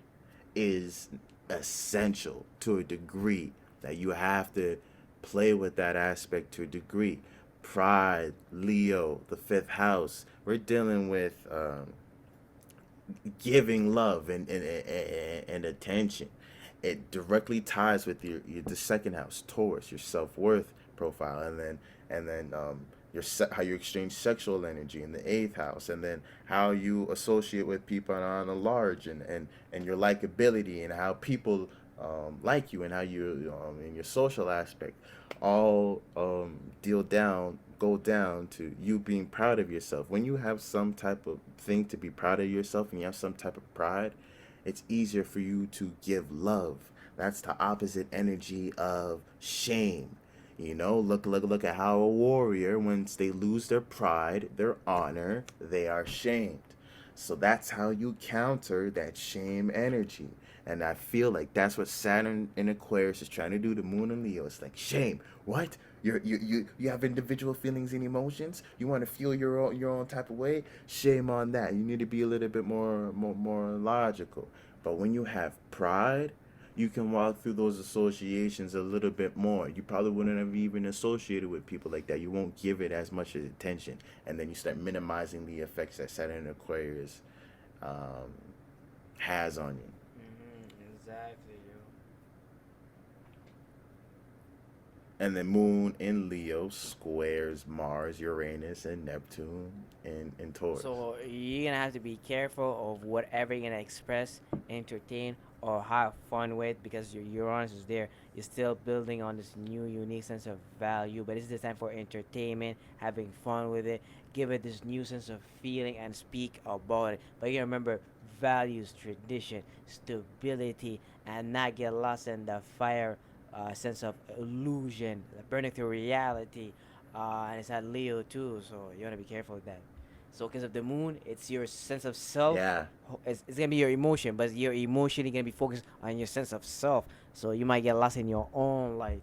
is essential to a degree, that you have to play with that aspect to a degree. Pride, Leo, the fifth house, we're dealing with giving love and attention. It directly ties with the second house, Taurus, your self worth profile, and then how you exchange sexual energy in the eighth house, and then how you associate with people on a large, and your likability and how people like you, and how you in your social aspect, all go down to you being proud of yourself. When you have some type of thing to be proud of yourself and you have some type of pride, it's easier for you to give love. That's the opposite energy of shame. Look at how a warrior, once they lose their pride, their honor, they are shamed. So that's how you counter that shame energy. And I feel like that's what Saturn in Aquarius is trying to do to Moon and Leo. It's like, shame. What? You have individual feelings and emotions. You want to feel your own type of way. Shame on that. You need to be a little bit more logical. But when you have pride, you can walk through those associations a little bit more. You probably wouldn't have even associated with people like that. You won't give it as much attention, and then you start minimizing the effects that Saturn in Aquarius um, has on you. Exactly, yo. And then Moon in Leo squares Mars, Uranus, and Neptune in Taurus. So you're gonna have to be careful of whatever you're gonna express, entertain, or have fun with because your Uranus is there. You're still building on this new, unique sense of value, but it's the time for entertainment, having fun with it, give it this new sense of feeling, and speak about it. But you remember values, tradition, stability, and not get lost in the fire sense of illusion, burning through reality. And it's at Leo too, so you wanna be careful with that. So because of the moon, it's your sense of self. Yeah, It's gonna be your emotion, but your emotion is gonna be focused on your sense of self. So you might get lost in your own light.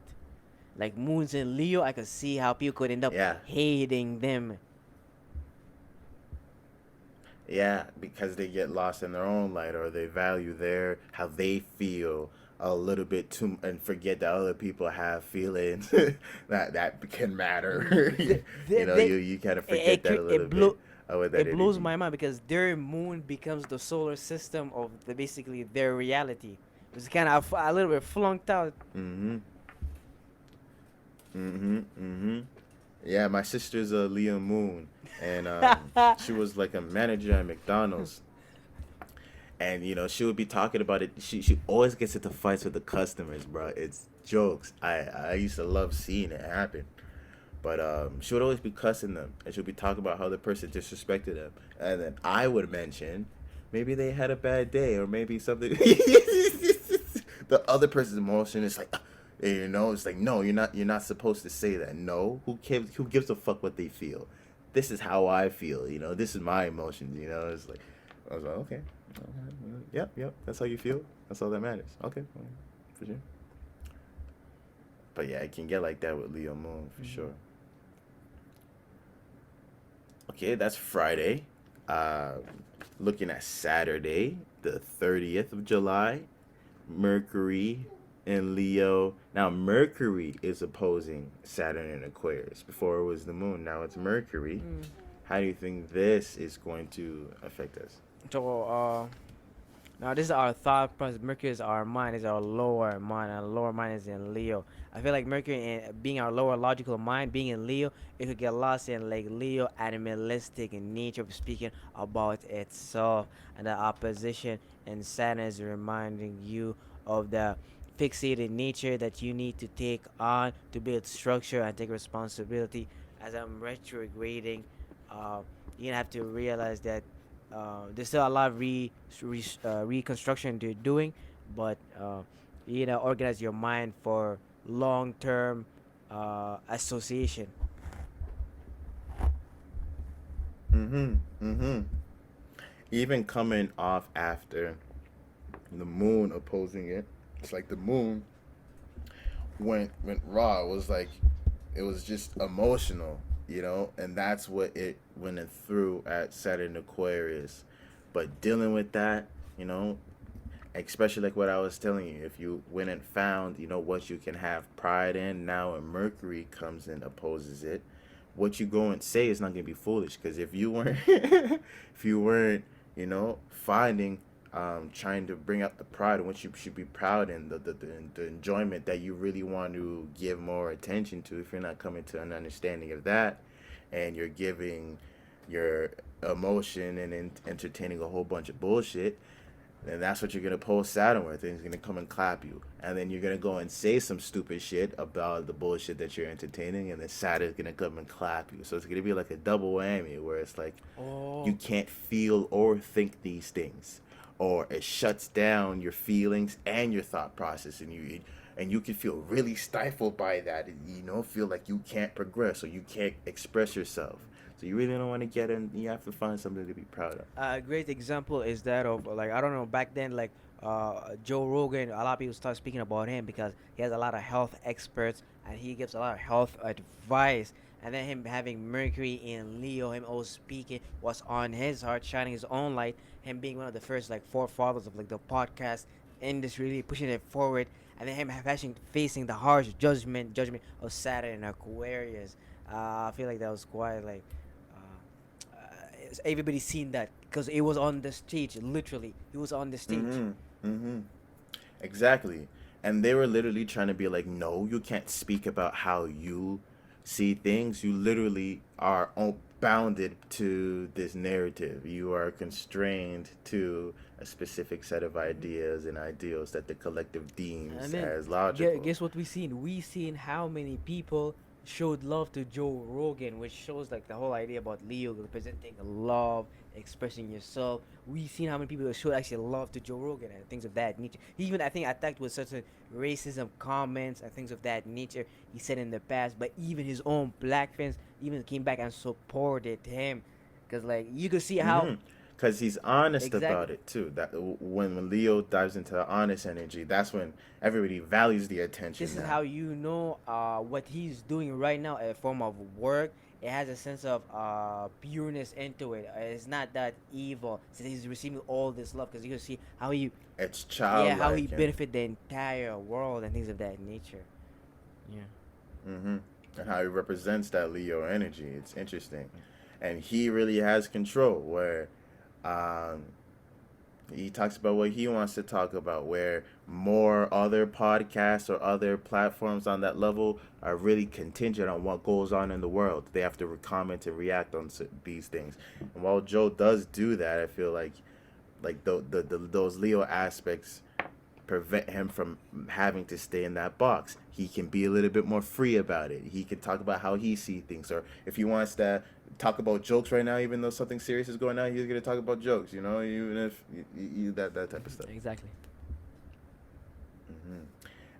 Like moons in Leo, I could see how people could end up yeah, hating them. yeah, because they get lost in their own light, or they value how they feel a little bit too, and forget that other people have feelings that can matter. They You kind of forget that a little bit with that it blows energy. my mind because their moon becomes the solar system of basically their reality. It's kind of a little bit flunked out. Mm-hmm. Mm-hmm. Mm-hmm. Yeah, my sister's a Leo Moon, and she was like a manager at McDonald's, and she would be talking about it. She always gets into fights with the customers, bro. It's jokes. I used to love seeing it happen. But she would always be cussing them, and she would be talking about how the person disrespected them, and then I would mention maybe they had a bad day or maybe something. The other person's emotion is like, it's like, no, you're not supposed to say that. No, who gives a fuck what they feel? This is how I feel. This is my emotions. It's like, I was like, okay, yep, yep, that's how you feel. That's all that matters. Okay, for sure. But yeah, it can get like that with Leo Moon for sure. Okay, that's Friday. Uh, Looking at Saturday, the 30th of July, Mercury in Leo. Now, Mercury is opposing Saturn in Aquarius. Before it was the moon, now it's Mercury. Mm. How do you think this is going to affect us? So now this is our thought process. Mercury is our mind, is our lower mind, and lower mind is in Leo. I feel like Mercury, being our lower logical mind, being in Leo, it could get lost in like Leo animalistic in nature of speaking about itself, and the opposition and sadness reminding you of the fixated nature that you need to take on to build structure and take responsibility. As I'm retrograding uh, you're gonna have to realize that there's still a lot of reconstruction to doing, but organize your mind for long term association. Mm-hmm. Mm-hmm. Even coming off after the moon opposing it, it's like the moon went raw. It was like it was just emotional, and that's what it went and threw at Saturn Aquarius. But dealing with that, you know, especially like what I was telling you, if you went and found, what you can have pride in now, and Mercury comes and opposes it, what you go and say is not gonna be foolish. Because if you weren't, if you weren't, finding, trying to bring out the pride and what you should be proud in, the enjoyment that you really want to give more attention to, if you're not coming to an understanding of that, and you're giving your emotion and entertaining a whole bunch of bullshit, then that's what you're gonna post Saturn with. And he's gonna come and clap you, and then you're gonna go and say some stupid shit about the bullshit that you're entertaining, and then Saturn's gonna come and clap you. So it's gonna be like a double whammy, where it's like you Oh, can't feel or think these things, or it shuts down your feelings and your thought process, and you can feel really stifled by that, and feel like you can't progress or you can't express yourself. So you really don't want to get in. You have to find something to be proud of. a great example is that of, like, I don't know, back then, like, Joe Rogan. A lot of people start speaking about him because he has a lot of health experts and he gives a lot of health advice. And then him having Mercury in Leo, him always speaking what's on his heart, shining his own light, him being one of the first like forefathers of like the podcast industry, really pushing it forward, and then him facing the harsh judgment of Saturn and Aquarius. I feel like that was quite like everybody's seen that because it was on the stage. Literally, he was on the stage. Mm-hmm. Mm-hmm. Exactly. And they were literally trying to be like, no, you can't speak about how you see things. You literally are bounded to this narrative. You are constrained to a specific set of ideas and ideals that the collective And deems then as logical. guess what we seen? We seen how many people showed love to Joe Rogan, which shows like the whole idea about Leo representing love, expressing yourself. We seen how many people showed actually love to Joe Rogan and things of that nature. He even, I think, attacked with certain racism comments and things of that nature he said in the past. But even his own black fans even came back and supported him, because like you could see how Mm-hmm. Because he's honest about exactly. it too. That when Leo dives into the honest energy, that's when everybody values the This attention is now. how you know what he's doing right now, a form of work. It has a sense of pureness into it. It's not that evil since he's receiving all this love, because you can see how he, It's yeah, how he childlike and benefit the entire world and things of that nature. Yeah. hmm and how he represents that Leo energy. It's interesting, and he really has control. Where um, he talks about what he wants to talk about. Where more other podcasts or other platforms on that level are really contingent on what goes on in the world. They have to comment and react on these things. And while Joe does do that, I feel like those Leo aspects prevent him from having to stay in that box. He can be a little bit more free about it. He can talk about how he sees things, or if he wants to talk about jokes right now, even though something serious is going on, he's gonna talk about jokes. Even if that type of stuff. Exactly. hmm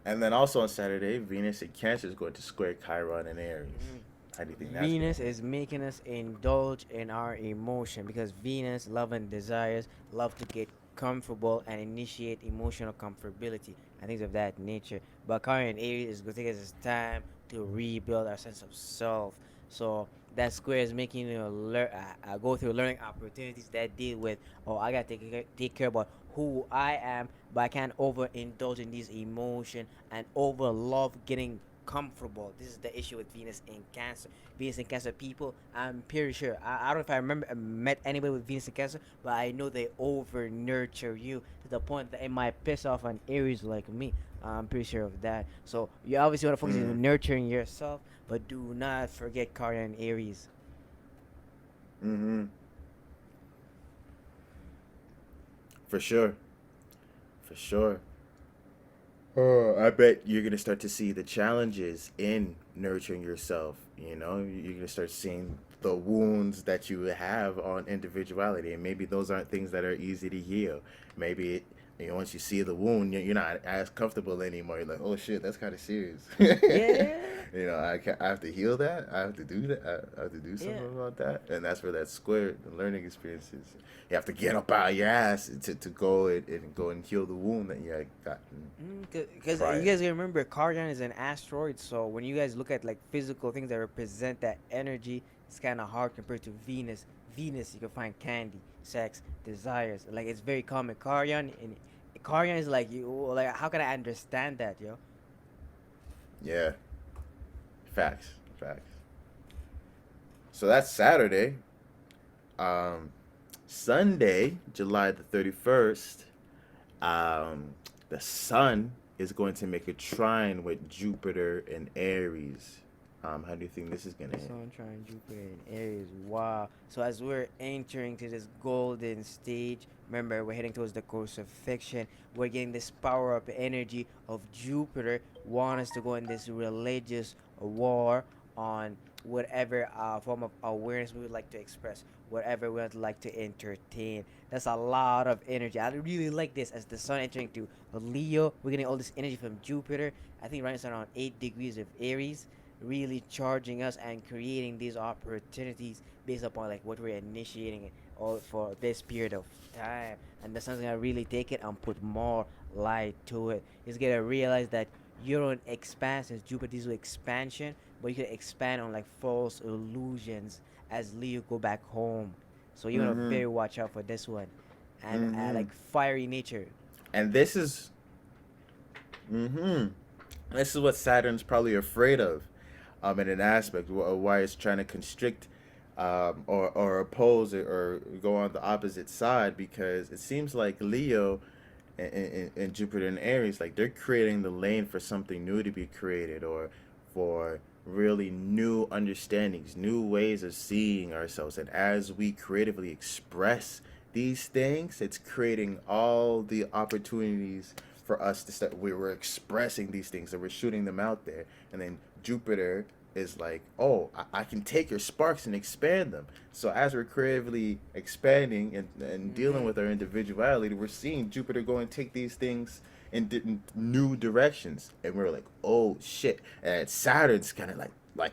And then also on Saturday, Venus in Cancer is going to square Chiron and Aries. Mm. How do you think that's gonna Venus work? is making us indulge in our emotion, because Venus love and desires love to get comfortable and initiate emotional comfortability and things of that nature. But current Aries is going to take us time to rebuild our sense of self. So that square is making you go through learning opportunities that deal with, oh, I gotta take care about who I am, but I can't overindulge in these emotion and over love getting comfortable. This is the issue with Venus in Cancer. Venus in Cancer people, I'm pretty sure. I don't know if I remember met anybody with Venus in Cancer, but I know they over nurture you to the point that it might piss off an Aries like me. I'm pretty sure of that. So you obviously want to focus Mm-hmm. on nurturing yourself, but do not forget Chiron and Aries. Mm-hmm. For sure. For sure. Oh, I bet you're gonna start to see the challenges in nurturing yourself. You're gonna start seeing the wounds that you have on individuality, and maybe those aren't things that are easy to heal. Maybe once you see the wound, you're not as comfortable anymore. You're like, oh shit, that's kind of serious. Yeah, I have to heal that. I have to do that. I have to do yeah. something about that, and that's where that square the learning experience is. You have to get up out of your ass to go and go and heal the wound that you had gotten Because you prior. guys gotta remember, Cardian is an asteroid, so when you guys look at like physical things that represent that energy, it's kind of hard compared to Venus. Venus, you can find candy, sex, desires. Like it's very common. Cardian is like you. Like how can I understand that, yo? Yeah, facts, facts. So that's Saturday. Um, Sunday, July the 31st, um, the sun is going to make a trine with Jupiter and Aries. How do you think this is going to hit? Sun, trine, Jupiter, and Aries. Wow. So as we're entering to this golden stage, remember we're heading towards the crucifixion. We're getting this power up energy of Jupiter, want us to go in this religious war on whatever form of awareness we would like to express, whatever we would like to entertain. That's a lot of energy. I really like this as the sun entering to Leo. We're getting all this energy from Jupiter. I think right now it's around 8 degrees of Aries, really charging us and creating these opportunities based upon like what we're initiating all for this period of time. And the sun's gonna really take it and put more light to it. It's gonna realize that you don't expand since Jupiter is expansion, but you can expand on like false illusions as Leo go back home. So you wanna Mm-hmm. very watch out for this one. And Mm-hmm. like fiery nature. And this is, mm-hmm. This is what Saturn's probably afraid of, in an aspect why it's trying to constrict, or oppose it or go on the opposite side because it seems like Leo and Jupiter and Aries, like they're creating the lane for something new to be created or for really new understandings, new ways of seeing ourselves. And as we creatively express these things, it's creating all the opportunities for us to start. We were expressing these things and we're shooting them out there. And then Jupiter is like, oh, I can take your sparks and expand them. So as we're creatively expanding and dealing Mm-hmm. with our individuality, we're seeing Jupiter go and take these things in new directions, and we're like, oh shit! And Saturn's kind of like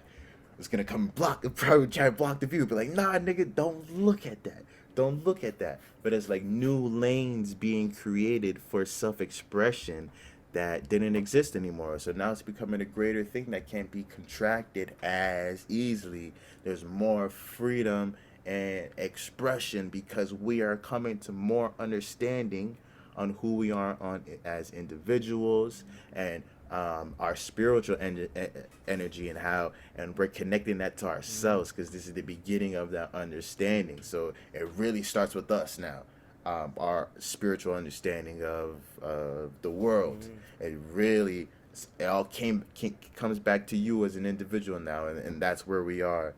it's gonna come and block, probably try to block the view, be like, nah, nigga, don't look at that. Don't look at that. But it's like new lanes being created for self expression that didn't exist anymore. So now it's becoming a greater thing that can't be contracted as easily. There's more freedom and expression because we are coming to more understanding on who we are on as individuals and our spiritual energy and how and we're connecting that to Mm-hmm. ourselves because this is the beginning of that understanding. So it really starts with us now, our spiritual understanding of the world. Mm-hmm. It really it all comes back to you as an individual now, and that's where we are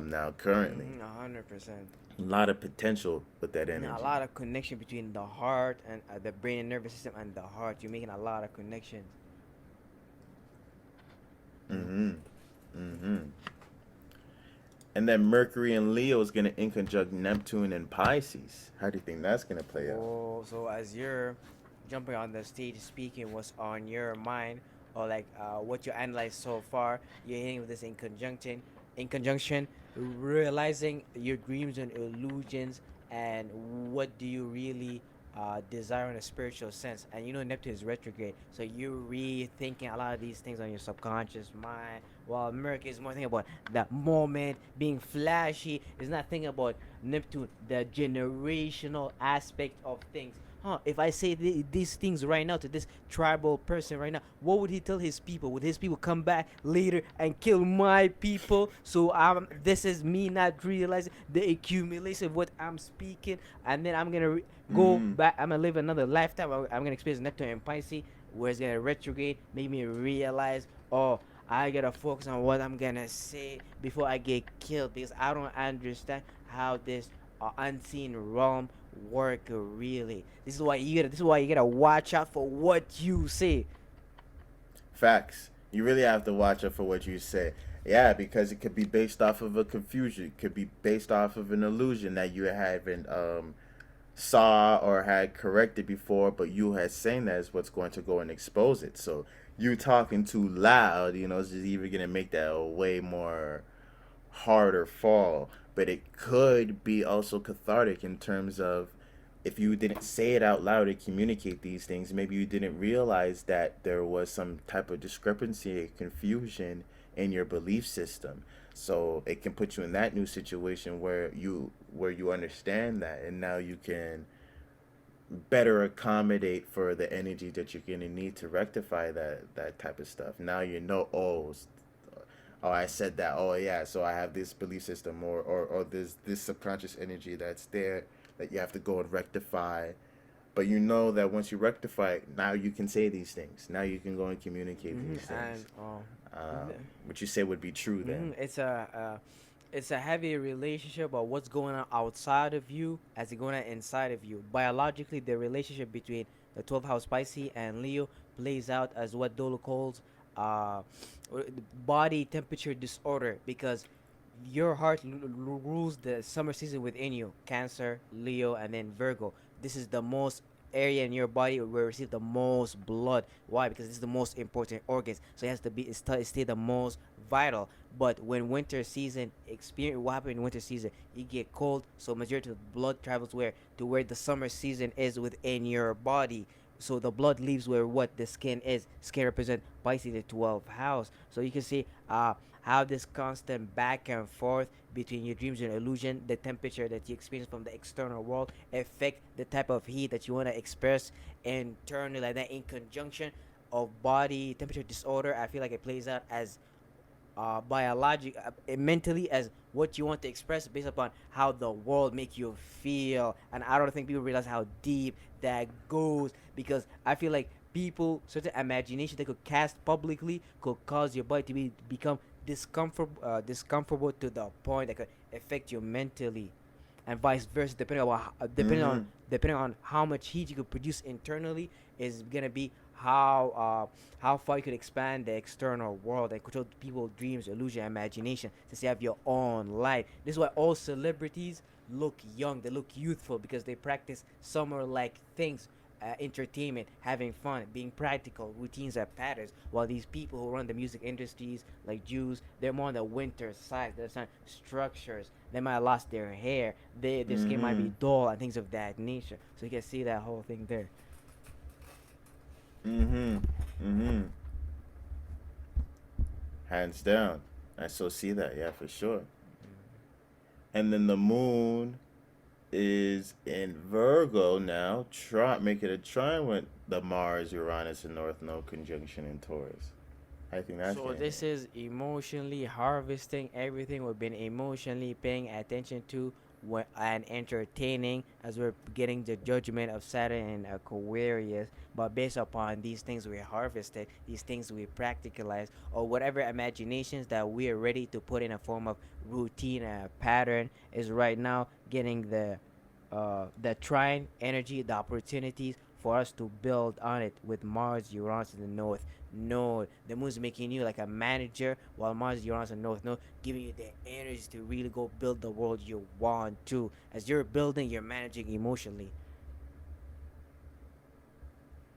now currently. Mm-hmm. 100%. A lot of potential with that You know, a energy. lot of connection between the heart and the brain and nervous system and the heart. You're making a lot of connections. Mm. Mm-hmm. Mm-hmm. And then Mercury and Leo is gonna in conjunct Neptune and Pisces. How do you think that's gonna play out? Oh, so as you're jumping on the stage speaking, what's on your mind, or like what you analyzed so far, you're hitting with this in conjunction, realizing your dreams and illusions, and what do you really desire in a spiritual sense. And you know Neptune is retrograde, so you're rethinking a lot of these things on your subconscious mind. While Mercury is more thinking about that moment, being flashy. Is not thinking about Neptune, the generational aspect of things. Huh, if I say these things right now to this tribal person right now, what would he tell his people? Would his people come back later and kill my people? So this is me not realizing the accumulation of what I'm speaking, and then I'm gonna go Mm-hmm. back. I'm gonna live another lifetime. I'm gonna experience Neptune and Pisces, where it's gonna retrograde, make me realize, oh, I gotta focus on what I'm gonna say before I get killed because I don't understand how this unseen realm work really. This is why you gotta watch out for what you say. Facts. You really have to watch out for what you say. Yeah, because it could be based off of a confusion. It could be based off of an illusion that you haven't saw or had corrected before, but you had saying that is what's going to go and expose it. So you talking too loud, is just even gonna make that a way more harder fall. But it could be also cathartic in terms of if you didn't say it out loud and communicate these things, maybe you didn't realize that there was some type of discrepancy, confusion in your belief system. So it can put you in that new situation where you understand that, and now you can better accommodate for the energy that you're gonna need to rectify that type of stuff. Now oh, I said that. Oh yeah, so I have this belief system, or this subconscious energy that's there that you have to go and rectify. But you know that once you rectify it, now you can say these things. Now you can go and communicate these And things. What you say would be true then. it's a heavy relationship of what's going on outside of you as it going on inside of you. Biologically, the relationship between the 12th house Pisces and Leo plays out as what Dolo calls uh, body temperature disorder, because your heart rules the summer season within you. Cancer, Leo, and then Virgo. This is the most area in your body where receive the most blood. Why? Because this is the most important organs, so it has to be stay the most vital. But when winter season experience, what happens in winter season, you get cold, so majority of the blood travels where to where the summer season is within your body. So the blood leaves where what the skin is. Skin represent Pisces, the 12th house. So you can see how this constant back and forth between your dreams and illusion, the temperature that you experience from the external world, affect the type of heat that you want to express internally, like that in conjunction of body temperature disorder. I feel like it plays out as mentally as what you want to express based upon how the world make you feel. And I don't think people realize how deep that goes, because I feel like people certain imagination they could cast publicly could cause your body to become discomfortable to the point that could affect you mentally, and vice versa, Mm-hmm. depending on how much heat you could produce internally is gonna be how far you could expand the external world and control people's dreams, illusion, imagination, since you have your own light. This is why all celebrities look young, they look youthful, because they practice summer like things. Entertainment, having fun, being practical, routines and patterns. While these people who run the music industries, like Jews, they're more on the winter side. They're some structures. They might have lost their hair. Their skin might Mm-hmm. be dull and things of that nature. So you can see that whole thing there. Mm-hmm. Mm-hmm. Hands down. I so see that, yeah, for sure. And then the moon is in Virgo now, make it a trine with the Mars, Uranus, and North Node conjunction in Taurus. I think that's So gonna this hit. is emotionally harvesting everything we've been emotionally paying attention to, and entertaining, as we're getting the judgment of Saturn and Aquarius. But based upon these things we harvested, these things we practicalize, or whatever imaginations that we are ready to put in a form of routine pattern, is right now getting the trine energy, the opportunities for us to build on it with Mars, Uranus in the north node. The moon's making you like a manager, while Mars, Uranus, and North Node giving you the energy to really go build the world you want to. As you're building, you're managing emotionally.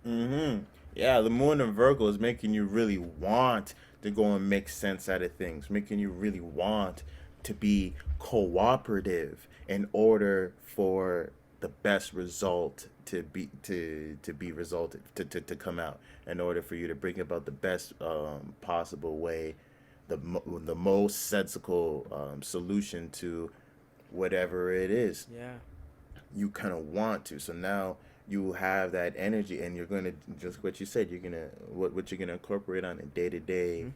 Mm-hmm. Yeah, the moon in Virgo is making you really want to go and make sense out of things, making you really want to be cooperative in order for the best result to be resulted to come out, in order for you to bring about the best possible way, the most sensible solution to whatever it is Yeah. you kind of want to. So now you have that energy, and you're gonna just what you said. You're gonna what you're gonna incorporate on a day to day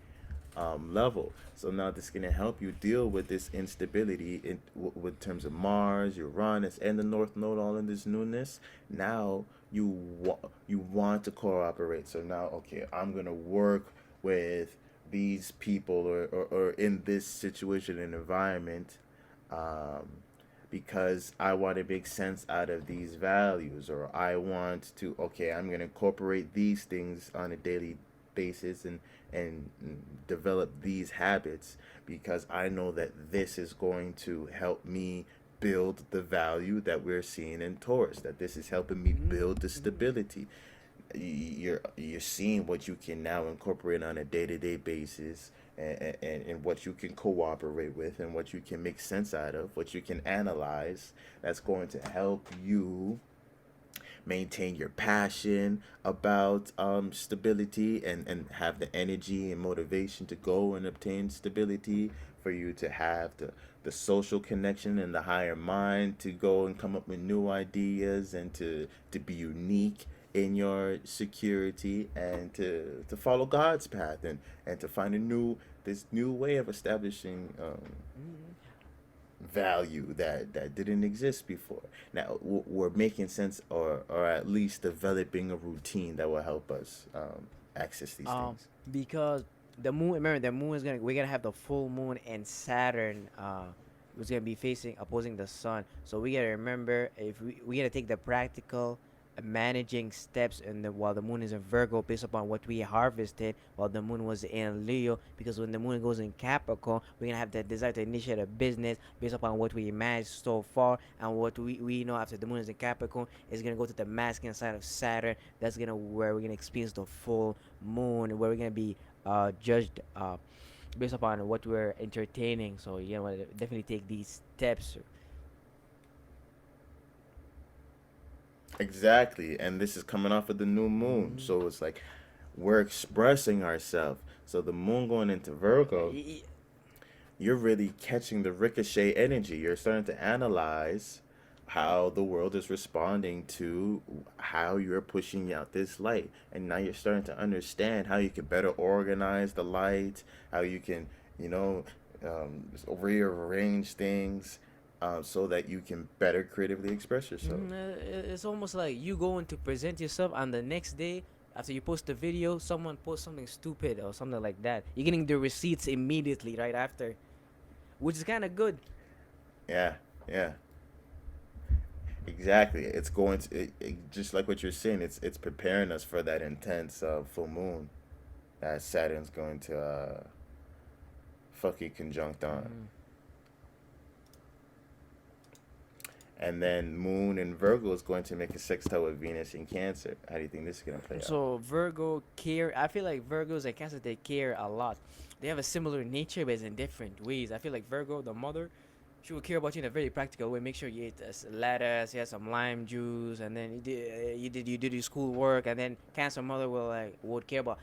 Mm-hmm. level. So now this is gonna help you deal with this instability with terms of Mars, Uranus, and the North Node all in this newness. Now you want to cooperate. So now, okay, I'm gonna work with these people, or in this situation and environment, um, because I want to make sense out of these values, or I want to, okay, I'm going to incorporate these things on a daily basis and develop these habits because I know that this is going to help me build the value that we're seeing in Taurus, that this is helping me Mm-hmm. build the Mm-hmm. stability. You're seeing what you can now incorporate on a day-to-day basis, and what you can cooperate with and what you can make sense out of, what you can analyze, that's going to help you maintain your passion about stability, and have the energy and motivation to go and obtain stability, for you to have the social connection and the higher mind to go and come up with new ideas, and to be unique in your security, and to follow God's path, and to find a new this new way of establishing Mm-hmm. value that didn't exist before. Now we're making sense, or at least developing a routine that will help us access these Um, things. because the moon, remember the moon is gonna we're gonna have the full moon and Saturn was gonna be facing opposing the sun. So we gotta remember if we gotta take the practical managing steps in the while the moon is in Virgo based upon what we harvested while the moon was in Leo, because when the moon goes in Capricorn we're gonna have the desire to initiate a business based upon what we managed so far, and what we know after the moon is in Capricorn is gonna go to the masculine side of Saturn. That's gonna where we're gonna experience the full moon, where we're gonna be judged based upon what we're entertaining. So you know, definitely take these steps. Exactly, and this is coming off of the new moon, Mm-hmm. so it's like we're expressing ourselves. So the moon going into Virgo, you're really catching the ricochet energy. You're starting to analyze how the world is responding to how you're pushing out this light. And now you're starting to understand how you can better organize the light, how you can, you know, rearrange things, so that you can better creatively express yourself. It's almost like you going to present yourself on the next day after you post the video. Someone posts something stupid or something like that. You're getting the receipts immediately right after, which is kind of good. Yeah, yeah, exactly. It's going to just like what you're saying. It's preparing us for that intense full moon that Saturn's going to fucking conjunct on. Mm-hmm. And then Moon in Virgo is going to make a sextile with Venus in Cancer. How do you think this is going to play out? So Virgo care. I feel like Virgos and Cancer they care a lot. They have a similar nature, but it's in different ways. I feel like Virgo, the mother, she will care about you in a very practical way. Make sure you eat lettuce, you have some lime juice, and then you did your school work. And then Cancer mother will like would care about.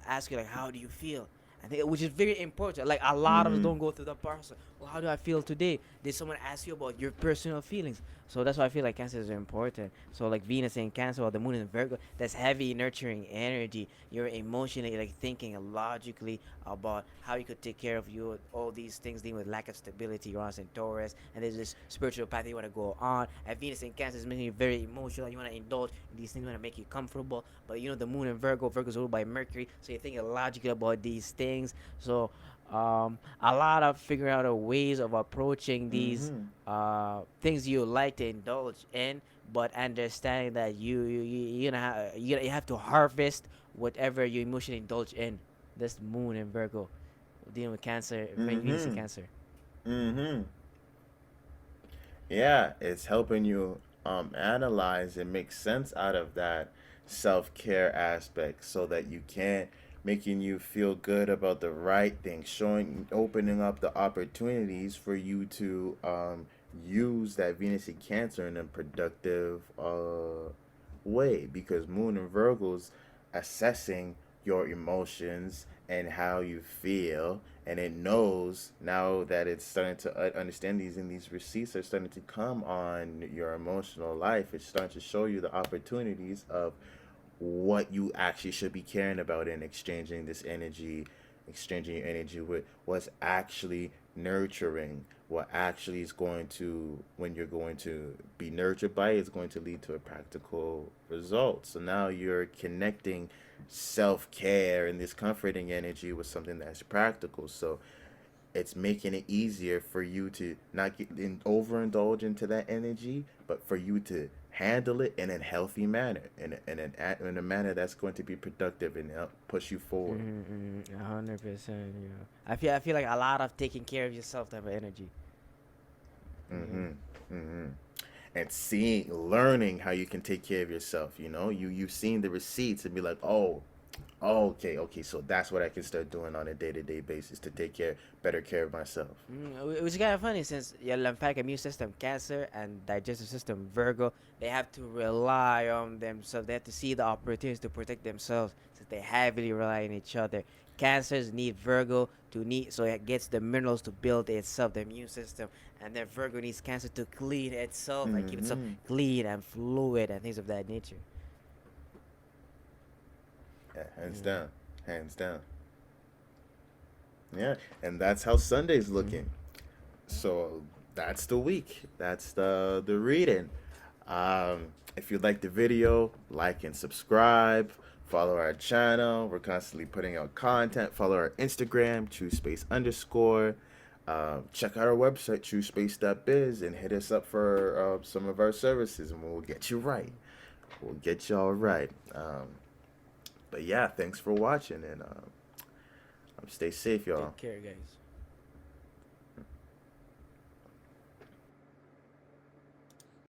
Ask you like how do you feel? I think which is very important. Like a lot of us Mm-hmm. don't go through the process. Well, how do I feel today? Did someone ask you about your personal feelings? So that's why I feel like Cancer is important. So like Venus in Cancer or the Moon in Virgo, that's heavy nurturing energy. You're emotionally like thinking logically about how you could take care of you. All these things dealing with lack of stability. Uranus and Taurus, and there's this spiritual path you want to go on. And Venus in Cancer is making you very emotional. You want to indulge in these things. You want to make you comfortable. But you know the Moon in Virgo, Virgo is ruled by Mercury, so you're thinking logically about these things. So a lot of figuring out ways of approaching these Mm-hmm. things you like to indulge in, but understanding that you know you have to harvest whatever you emotionally indulge in. This Moon in Virgo, dealing with Cancer, Venus in Mm-hmm. Cancer. Mm-hmm. Yeah, it's helping you analyze and make sense out of that self-care aspect, so that you can, making you feel good about the right thing, showing, opening up the opportunities for you to use that Venus in Cancer in a productive way, because Moon in Virgo's assessing your emotions and how you feel, and it knows now that it's starting to understand these, and these receipts are starting to come on your emotional life. It's starting to show you the opportunities of what you actually should be caring about, in exchanging this energy, exchanging your energy with what's actually nurturing, what actually is going to, when you're going to be nurtured by it, is going to lead to a practical result. So now you're connecting self-care and this comforting energy with something that's practical. So it's making it easier for you to not get overindulge into that energy, but for you to handle it in a healthy manner, in a manner that's going to be productive and help push you forward. 100%. You know, I feel like a lot of taking care of yourself type of energy. Yeah. Hmm. Hmm. And seeing, learning how you can take care of yourself. You've seen the receipts and be like, oh, okay, so that's what I can start doing on a day-to-day basis to take better care of myself. Which is kind of funny since your lymphatic immune system, Cancer, and digestive system, Virgo, they have to rely on themselves. They have to see the opportunities to protect themselves since they heavily rely on each other. Cancers need Virgo to need so it gets the minerals to build itself, the immune system, and then Virgo needs Cancer to clean itself and keep itself Hmm. clean and fluid and things of that nature. Yeah, hands Yeah. down, hands down. Yeah, and that's how Sunday's Mm. looking. So that's the week. That's the reading. If you like the video, like and subscribe. Follow our channel. We're constantly putting out content. Follow our Instagram, TrueSpace_. Check out our website, TrueSpace.biz, and hit us up for some of our services, and we'll get you right. We'll get you all right. But yeah, thanks for watching, and stay safe, y'all. Take care, guys.